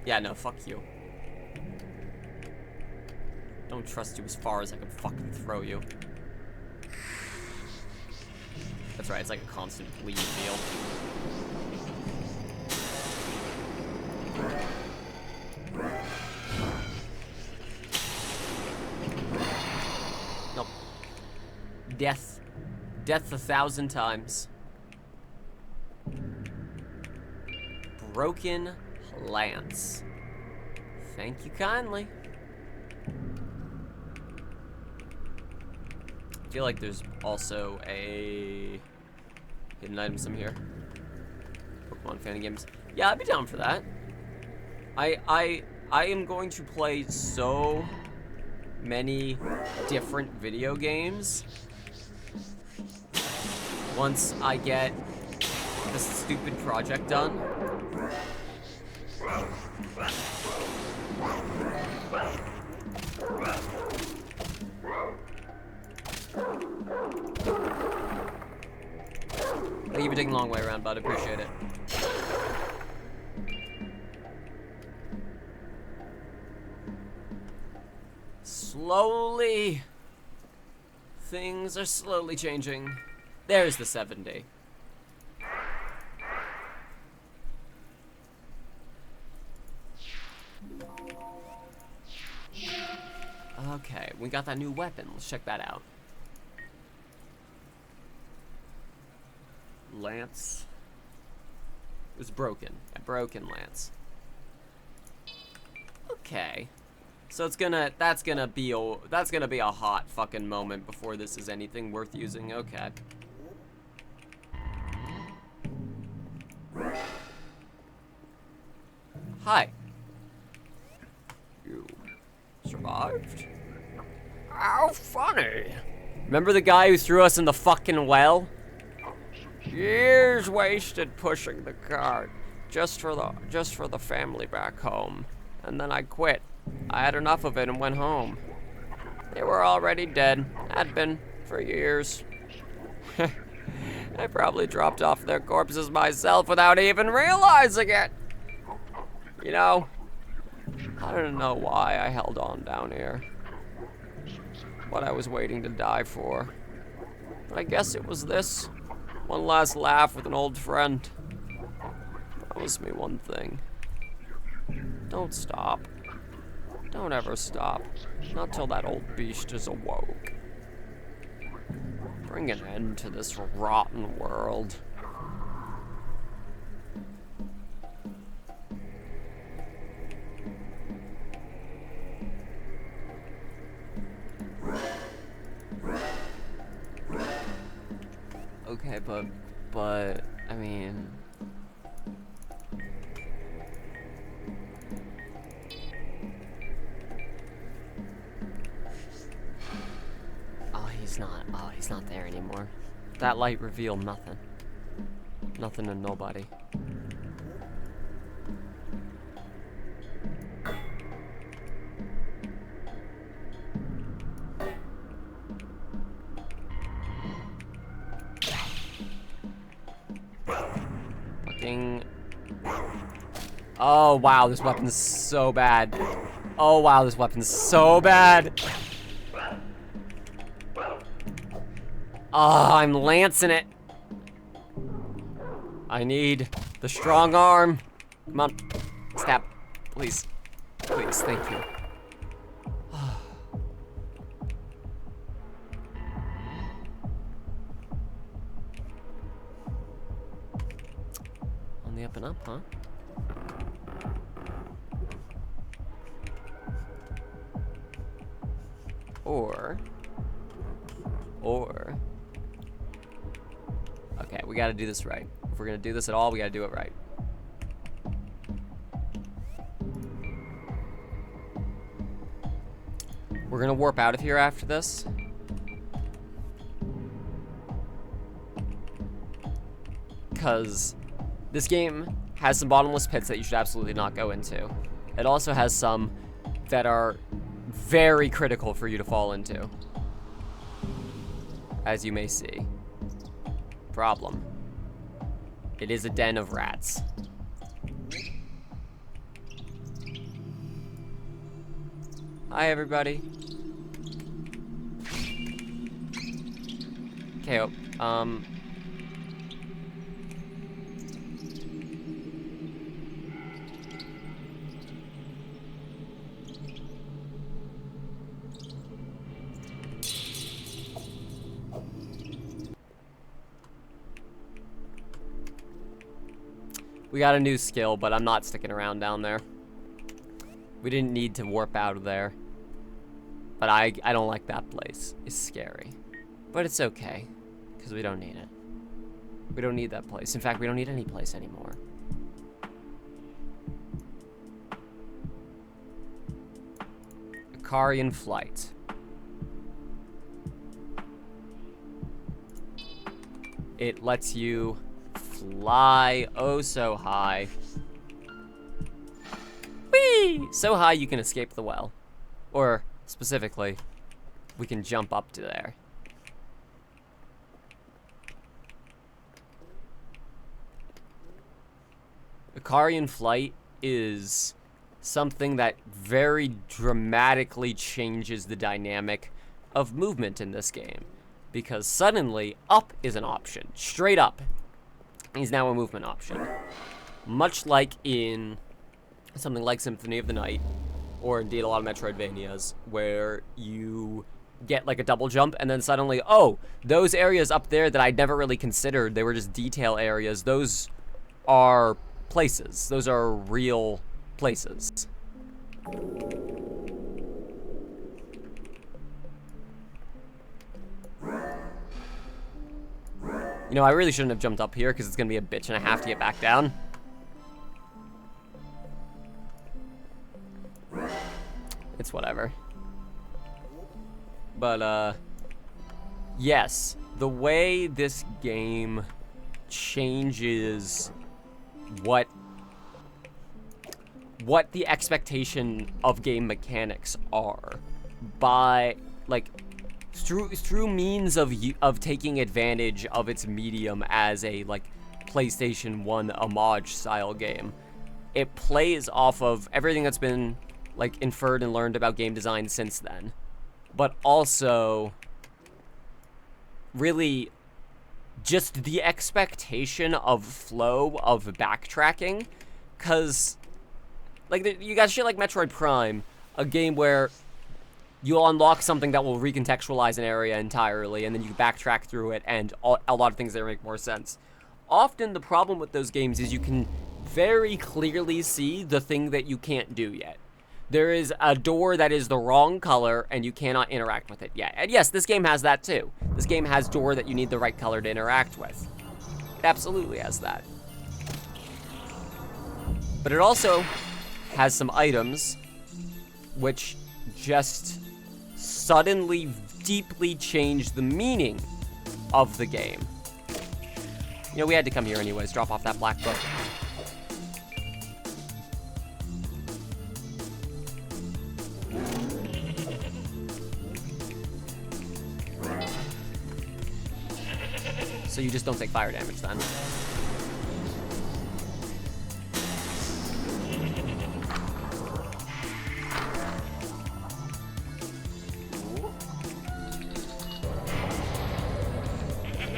Yeah, no, fuck you. Don't trust you as far as I can fucking throw you. That's right, it's like a constant bleed deal. Nope. Death. Death 1,000 times. Broken lance. Thank you kindly. I feel like there's also a hidden item some here. Pokemon fan games. Yeah, I'd be down for that. I am going to play so many different video games once I get this stupid project done. Thank you for taking a long way around, bud. Appreciate it. Slowly. Things are slowly changing. There's the 70. Okay, we got that new weapon. Let's check that out. Lance. It was broken. A broken lance. Okay. So it's gonna that's gonna be a hot fucking moment before this is anything worth using. Okay. Hi. You survived? How funny. Remember the guy who threw us in the fucking well? Years wasted pushing the cart just for the family back home. And then I quit. I had enough of it and went home. They were already dead. Had been for years. I probably dropped off their corpses myself without even realizing it. You know, I don't know why I held on down here. What I was waiting to die for. But I guess it was this. One last laugh with an old friend. Promise me one thing. Don't stop. Don't ever stop. Not till that old beast is awoke. Bring an end to this rotten world. Okay, but, I mean... he's not there anymore. That light revealed nothing. Nothing and nobody. Fucking... Oh, wow, this weapon's so bad. Oh, wow, this weapon's so bad. Oh, I'm lancing it. I need the strong arm. Come on. Stab. Please. Please, thank you. On the up and up, huh? Or... Okay, we gotta do this right. If we're gonna do this at all, we gotta do it right. We're gonna warp out of here after this. Because this game has some bottomless pits that you should absolutely not go into. It also has some that are very critical for you to fall into. As you may see. Problem. It is a den of rats. Hi, everybody. Okay, we got a new skill, but I'm not sticking around down there. We didn't need to warp out of there. But I don't like that place. It's scary. But it's okay, because we don't need it. We don't need that place. In fact, we don't need any place anymore. Icarian flight. It lets you fly oh so high. Whee! So high you can escape the well. Or, specifically, we can jump up to there. Icarian flight is something that very dramatically changes the dynamic of movement in this game. Because suddenly, up is an option. Straight up is now a movement option. Much like in something like Symphony of the Night, or indeed a lot of Metroidvanias, where you get like a double jump and then suddenly, oh, those areas up there that I'd never really considered, they were just detail areas, those are places. Those are real places. You know, I really shouldn't have jumped up here because it's going to be a bitch and a half to get back down. It's whatever. But, yes, the way this game changes what the expectation of game mechanics are by, like, through means of taking advantage of its medium as a, like, PlayStation 1 homage style game. It plays off of everything that's been, like, inferred and learned about game design since then. But also, really, just the expectation of flow of backtracking. Because, like, you got shit like Metroid Prime, a game where you'll unlock something that will recontextualize an area entirely, and then you backtrack through it, and a lot of things there make more sense. Often, the problem with those games is you can very clearly see the thing that you can't do yet. There is a door that is the wrong color, and you cannot interact with it yet. And yes, this game has that too. This game has door that you need the right color to interact with. It absolutely has that. But it also has some items which just suddenly deeply change the meaning of the game. You know, we had to come here anyways, drop off that black book. So you just don't take fire damage then.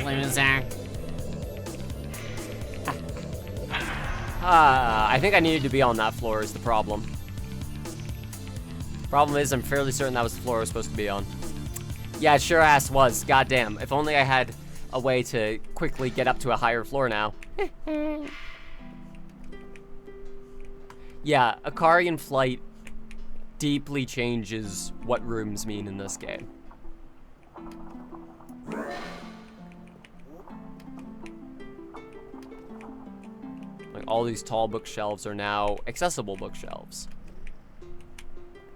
Loser. I think I needed to be on that floor is the problem. Problem is, I'm fairly certain that was the floor I was supposed to be on. Yeah, it sure ass was. Goddamn. If only I had a way to quickly get up to a higher floor now. Yeah, Akarian Flight deeply changes what rooms mean in this game. Like, all these tall bookshelves are now accessible bookshelves.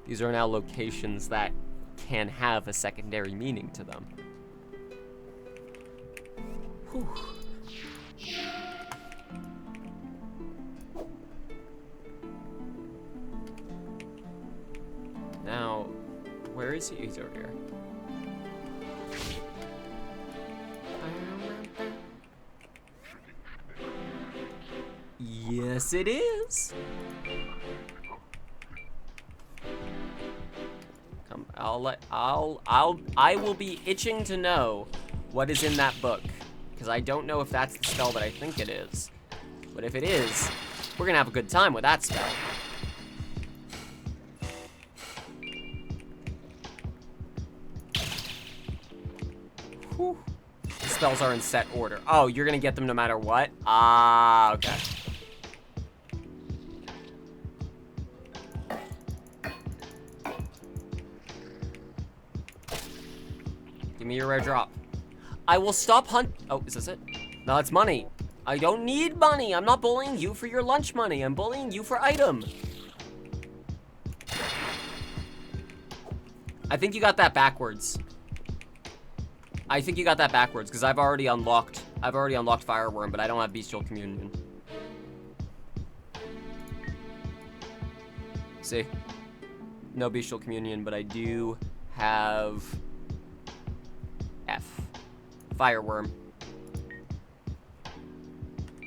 These are now locations that can have a secondary meaning to them. Whew. Now, where is he? He's over here. Yes, it is. Come, I will be itching to know what is in that book, because I don't know if that's the spell that I think it is. But if it is, we're gonna have a good time with that spell. Whew. The spells are in set order. Oh, you're gonna get them no matter what? Ah, okay. Give me your rare drop. I will stop Oh, is this it? No, it's money. I don't need money. I'm not bullying you for your lunch money. I'm bullying you for item. I think you got that backwards. I think you got that backwards, because I've already unlocked Fireworm, but I don't have Bestial Communion. See? No Bestial Communion, but I do have F. Fireworm.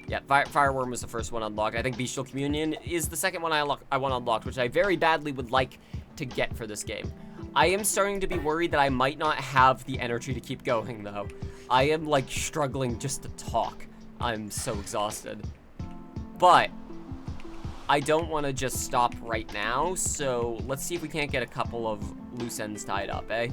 Yeah, Fireworm was the first one unlocked. I think Bestial Communion is the second one I want unlocked, which I very badly would like to get for this game. I am starting to be worried that I might not have the energy to keep going, though. I am, like, struggling just to talk. I'm so exhausted. But I don't want to just stop right now, so let's see if we can't get a couple of loose ends tied up, eh?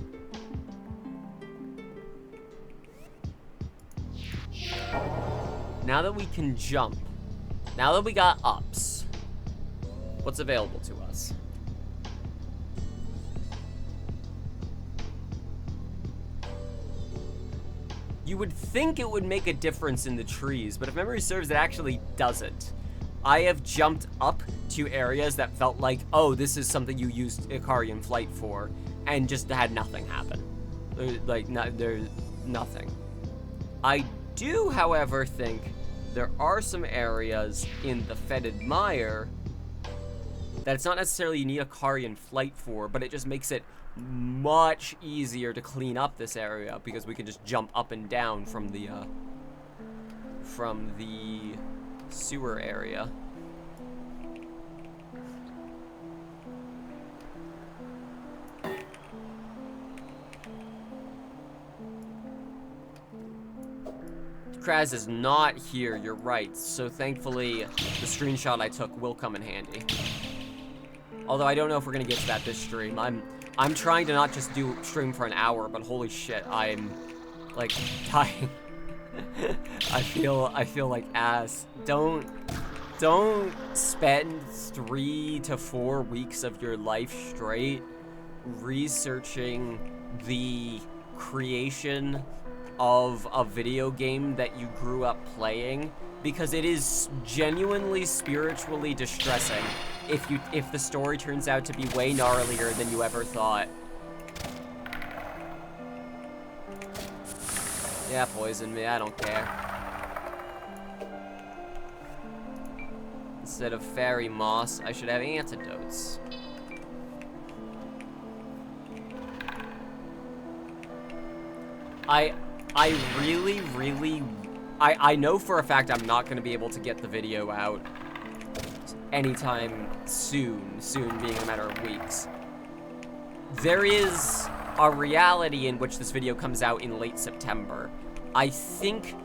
Now that we can jump, now that we got ups, what's available to us? You would think it would make a difference in the trees, but if memory serves, it actually doesn't. I have jumped up to areas that felt like, oh, this is something you used Ikarian Flight for, and just had nothing happen. There's nothing. I do, however, think there are some areas in the Fetid Mire that it's not necessarily you need Ikarian Flight for, but it just makes it much easier to clean up this area because we can just jump up and down from the sewer area. Kraz is not here, you're right. So thankfully, the screenshot I took will come in handy. Although I don't know if we're gonna get to that this stream. I'm trying to not just do stream for an hour, but holy shit, I'm like dying. I feel like ass. Don't spend 3 to 4 weeks of your life straight researching the creation of a video game that you grew up playing, because it is genuinely spiritually distressing if the story turns out to be way gnarlier than you ever thought. Yeah, poison me, I don't care. Instead of fairy moss, I should have antidotes. I know for a fact I'm not going to be able to get the video out anytime soon being a matter of weeks. There is a reality in which this video comes out in late September. I think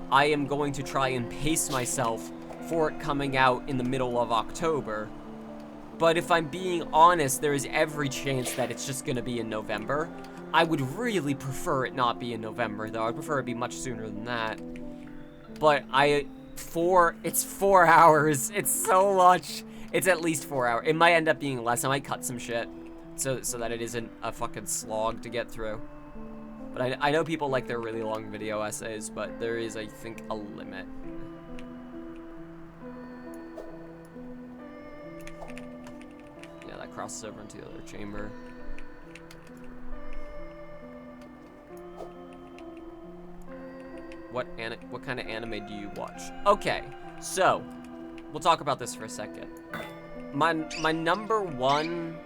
I am going to try and pace myself for it coming out in the middle of October. But if I'm being honest, there is every chance that it's just going to be in November. I would really prefer it not be in November, though. I'd prefer it be much sooner than that. But it's 4 hours. It's so much. It's at least 4 hours. It might end up being less. I might cut some shit so that it isn't a fucking slog to get through. But I know people like their really long video essays, but there is, I think, a limit. Yeah, that crosses over into the other chamber. What kind of anime do you watch? Okay, so we'll talk about this for a second. My number one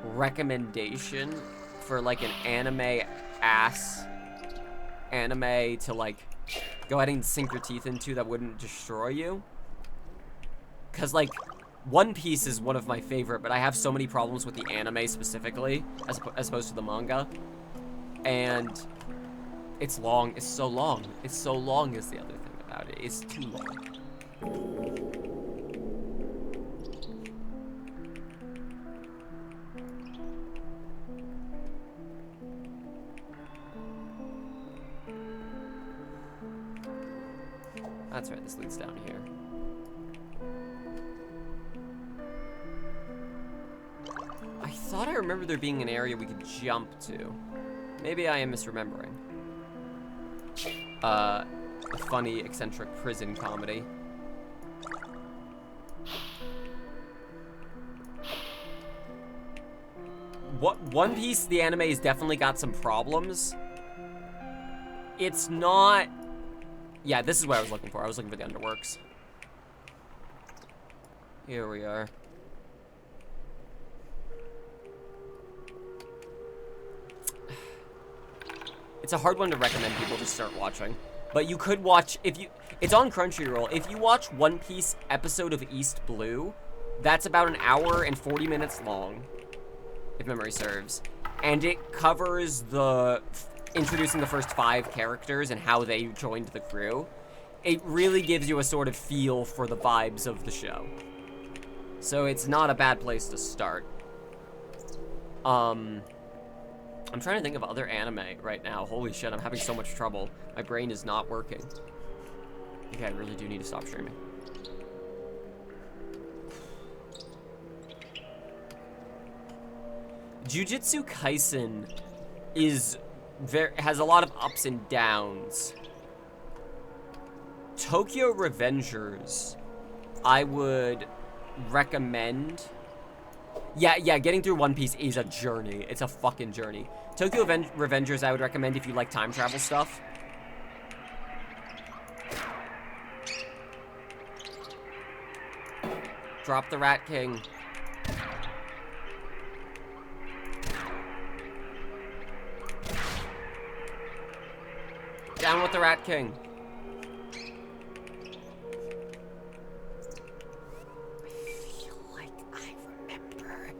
recommendation for like an anime to like go ahead and sink your teeth into that wouldn't destroy you. Cause like One Piece is one of my favorite, but I have so many problems with the anime specifically as opposed to the manga. And it's long. It's so long. It's so long is the other thing about it. It's too long. That's right, this leads down here. I thought I remember there being an area we could jump to. Maybe I am misremembering. A funny, eccentric prison comedy. One Piece, the anime, has definitely got some problems. It's not... Yeah, this is what I was looking for. I was looking for the Underworks. Here we are. It's a hard one to recommend people to start watching. But you could watch, it's on Crunchyroll. If you watch One Piece episode of East Blue, that's about an hour and 40 minutes long, if memory serves. And it covers introducing the first 5 characters and how they joined the crew. It really gives you a sort of feel for the vibes of the show. So it's not a bad place to start. I'm trying to think of other anime right now. Holy shit, I'm having so much trouble. My brain is not working. Okay, I really do need to stop streaming. Jujutsu Kaisen has a lot of ups and downs. Tokyo Revengers, I would recommend... Yeah, getting through One Piece is a journey. It's a fucking journey. Tokyo Revengers I would recommend if you like time travel stuff. Drop the Rat King. Down with the Rat King. I feel like I remember.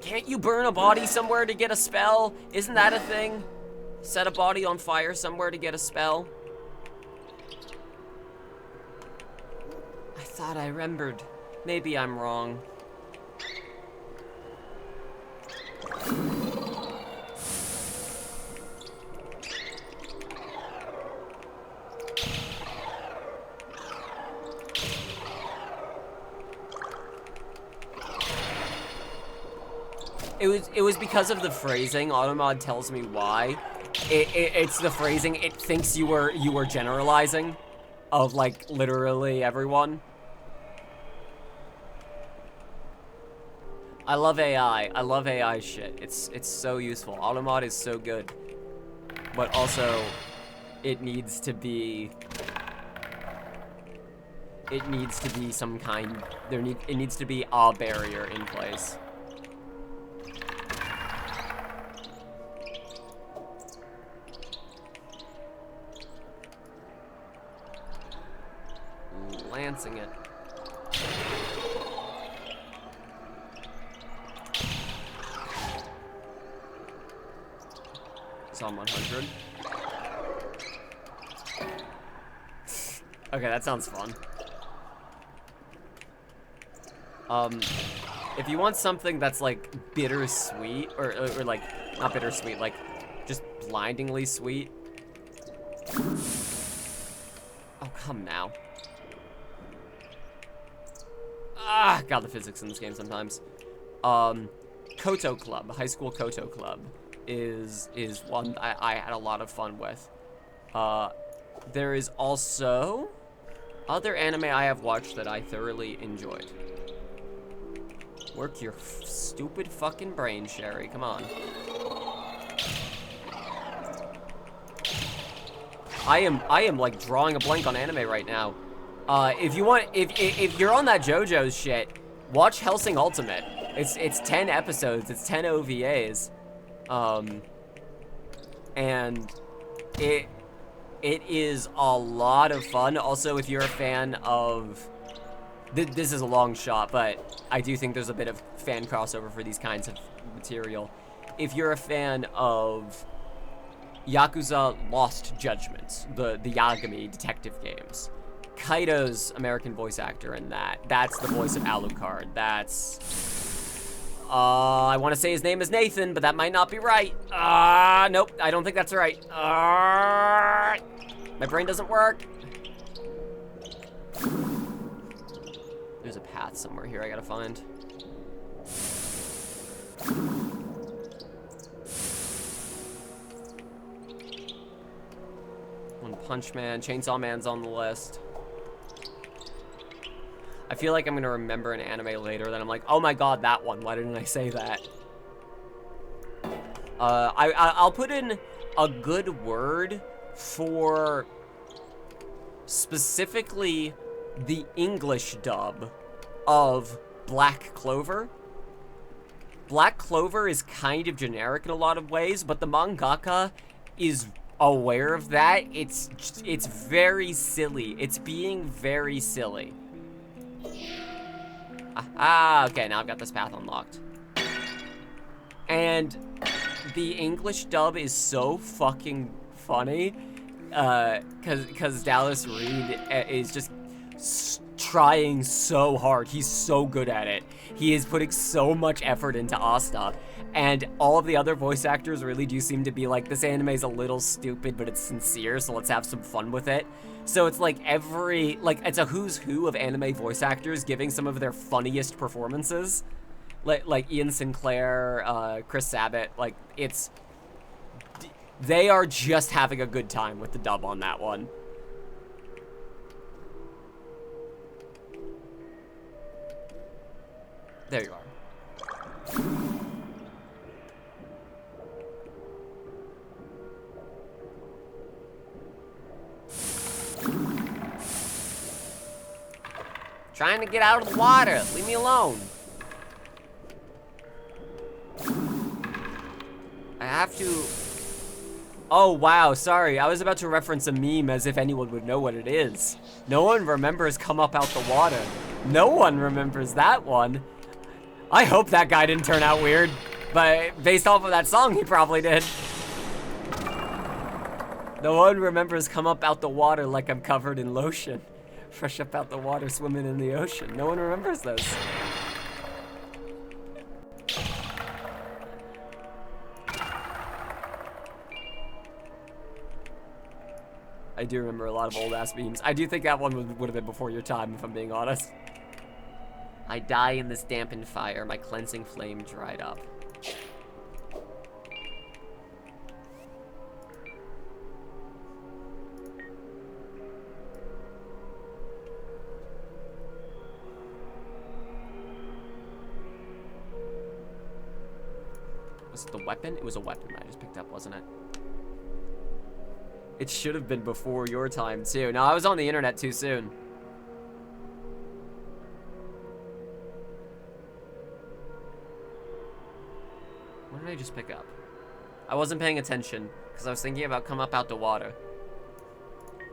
Can't you burn a body somewhere to get a spell? Isn't that a thing? Set a body on fire somewhere to get a spell? I thought I remembered. Maybe I'm wrong. It was because of the phrasing. Automod tells me why. It's the phrasing. It thinks you were generalizing of like literally everyone. I love AI. I love AI shit. It's so useful. Automod is so good. But also it needs to be some kind it needs to be a barrier in place. Lancing it. It's on 100. Okay, that sounds fun. If you want something that's like bittersweet, or like not bittersweet, like just blindingly sweet. Oh, come now. Ah, God, the physics in this game sometimes. Koto Club, High School Koto Club, is one I had a lot of fun with. There is also other anime I have watched that I thoroughly enjoyed. Work your stupid fucking brain, Sheri. Come on. I am like drawing a blank on anime right now. If you want, if you're on that JoJo's shit, watch Hellsing Ultimate. It's 10 episodes. It's 10 OVAs. And it is a lot of fun. Also, if you're a fan of, this is a long shot, but I do think there's a bit of fan crossover for these kinds of material. If you're a fan of Yakuza Lost Judgment, the Yagami detective games, Kaido's American voice actor in that's the voice of Alucard. That's I want to say his name is Nathan, but that might not be right. Nope, I don't think that's right. My brain doesn't work. There's a path somewhere here I gotta find. One Punch Man, Chainsaw Man's on the list. I feel like I'm gonna remember an anime later that I'm like, oh my god, that one. Why didn't I say that? I'll put in a good word for specifically the English dub of Black Clover. Black Clover is kind of generic in a lot of ways, but the mangaka is aware of that. It's very silly. It's being very silly. Okay, now I've got this path unlocked. And the English dub is so fucking funny, cause Dallas Reed is just trying so hard. He's so good at it. He is putting so much effort into Asta, and all of the other voice actors really do seem to be like, this anime's a little stupid, but it's sincere, so let's have some fun with it. So it's like it's a who's who of anime voice actors giving some of their funniest performances. Like Ian Sinclair, Chris Sabat, like they are just having a good time with the dub on that one. There you are. Trying to get out of the water. Leave me alone. I have to... Oh, wow, sorry. I was about to reference a meme as if anyone would know what it is. No one remembers come up out the water. No one remembers that one. I hope that guy didn't turn out weird, but based off of that song, he probably did. No one remembers come up out the water like I'm covered in lotion. Fresh up out the water, swimming in the ocean. No one remembers those. I do remember a lot of old ass memes. I do think that one would have been before your time, if I'm being honest. I die in this dampened fire. My cleansing flame dried up. Was it the weapon? It was a weapon I just picked up, wasn't it? It should have been before your time, too. No, I was on the internet too soon. What did I just pick up? I wasn't paying attention, because I was thinking about come up out the water.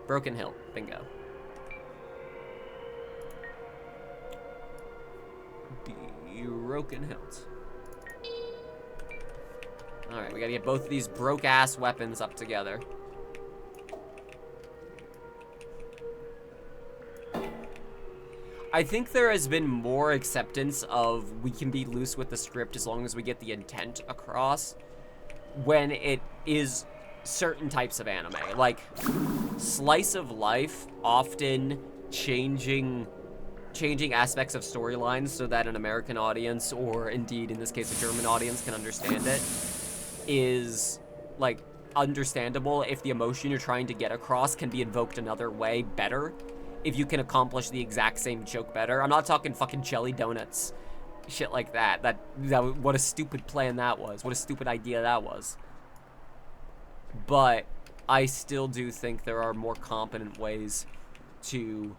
Broken Hill. Bingo. Broken Hills. Alright, we gotta get both of these broke-ass weapons up together. I think there has been more acceptance of we can be loose with the script as long as we get the intent across when it is certain types of anime. Like, slice of life often changing aspects of storylines so that an American audience, or indeed in this case a German audience, can understand it, is like understandable if the emotion you're trying to get across can be invoked another way better. If you can accomplish the exact same joke better. I'm not talking fucking jelly donuts. Shit like that. That what a stupid plan that was. What a stupid idea that was. But I still do think there are more competent ways to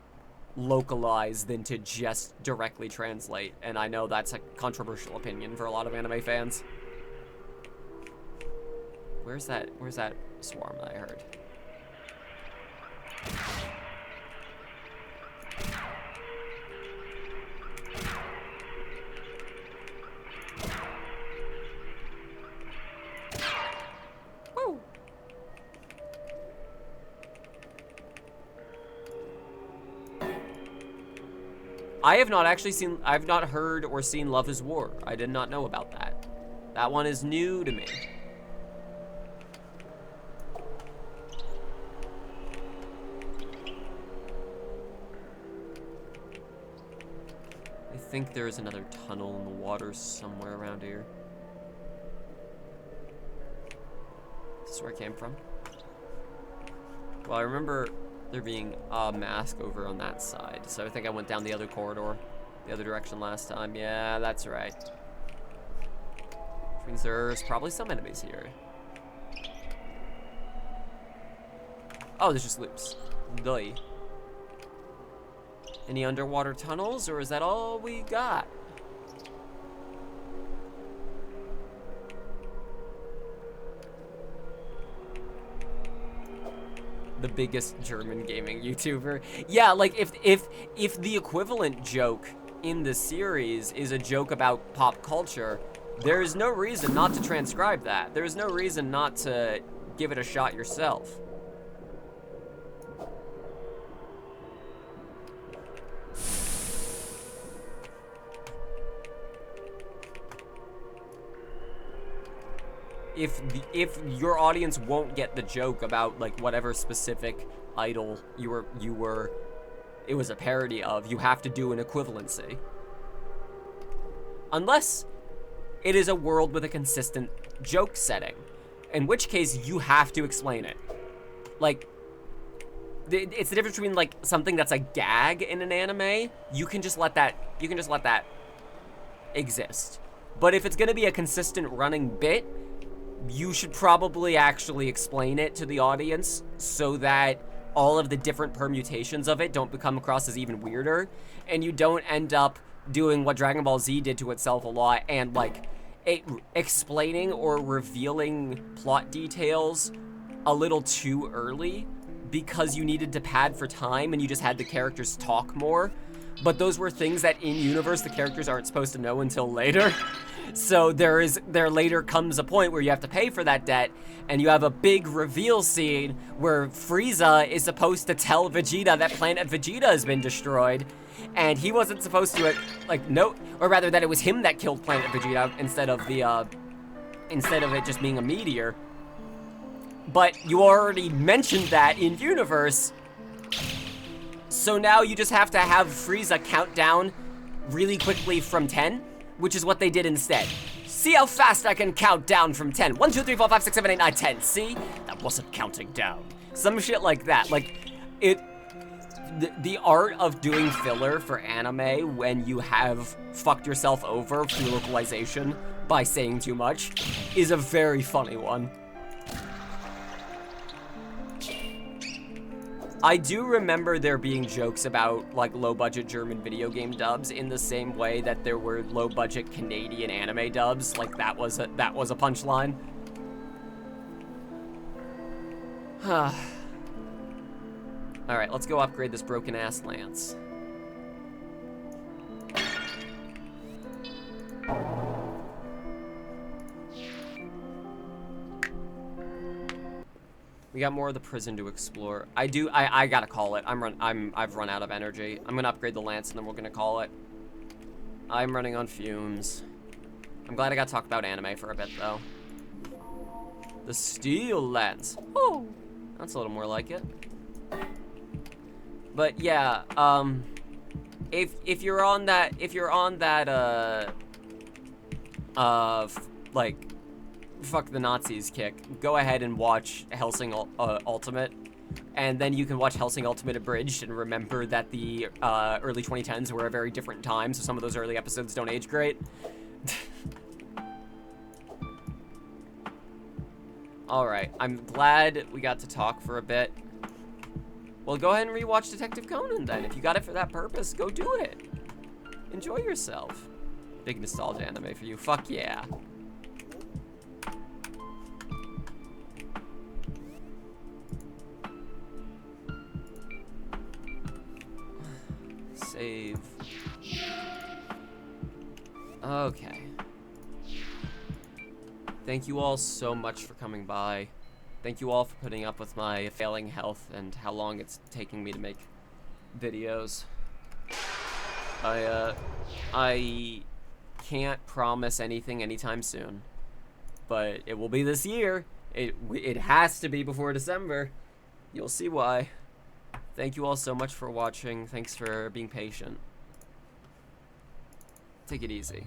localize than to just directly translate. And I know that's a controversial opinion for a lot of anime fans. Where's that swarm that I heard? Woo! I've not heard or seen Love is War. I did not know about that. That one is new to me. I think there is another tunnel in the water somewhere around here. Is this where I came from? Well, I remember there being a mask over on that side, so I think I went down the other corridor, the other direction last time. Yeah, that's right. Which means there's probably some enemies here. Oh, there's just loops. Duh. Any underwater tunnels, or is that all we got? The biggest German gaming YouTuber. Yeah, like if the equivalent joke in the series is a joke about pop culture, there is no reason not to transcribe that. There is no reason not to give it a shot yourself. If your audience won't get the joke about like whatever specific idol it was a parody of, you have to do an equivalency. Unless it is a world with a consistent joke setting, in which case you have to explain it. Like, it's the difference between like something that's a gag in an anime. You can just let that exist. But if it's going to be a consistent running bit, you should probably actually explain it to the audience so that all of the different permutations of it don't become across as even weirder, and you don't end up doing what Dragon Ball Z did to itself a lot, and like explaining or revealing plot details a little too early because you needed to pad for time and you just had the characters talk more. But those were things that in universe the characters aren't supposed to know until later. So there later comes a point where you have to pay for that debt, and you have a big reveal scene where Frieza is supposed to tell Vegeta that planet Vegeta has been destroyed, and he wasn't supposed to, like, no, or rather that it was him that killed planet Vegeta instead of it just being a meteor. But you already mentioned that in universe, so now you just have to have Frieza count down really quickly from 10, which is what they did instead. See how fast I can count down from 10. 1, 2, 3, 4, 5, 6, 7, 8, 9, 10. See? That wasn't counting down. Some shit like that. Like, the art of doing filler for anime when you have fucked yourself over through localization by saying too much is a very funny one. I do remember there being jokes about, like, low-budget German video game dubs in the same way that there were low-budget Canadian anime dubs. Like, that was a punchline. Alright, let's go upgrade this broken-ass lance. We got more of the prison to explore. I gotta call it. I've run out of energy. I'm gonna upgrade the lance and then we're gonna call it. I'm running on fumes. I'm glad I got to talk about anime for a bit though. The steel lance. Oh, that's a little more like it. But yeah, if you're on that, like, fuck the Nazis kick, go ahead and watch Hellsing Ultimate, and then you can watch Hellsing Ultimate Abridged and remember that the early 2010s were a very different time, so some of those early episodes don't age great. Alright, I'm glad we got to talk for a bit. Well, go ahead and rewatch Detective Conan then. If you got it for that purpose, go do it. Enjoy yourself. Big nostalgia anime for you. Fuck yeah. Save. Okay. Thank you all so much for coming by. Thank you all for putting up with my failing health and how long it's taking me to make videos. I can't promise anything anytime soon, but it will be this year. It has to be before December. You'll see why. Thank you all so much for watching. Thanks for being patient. Take it easy.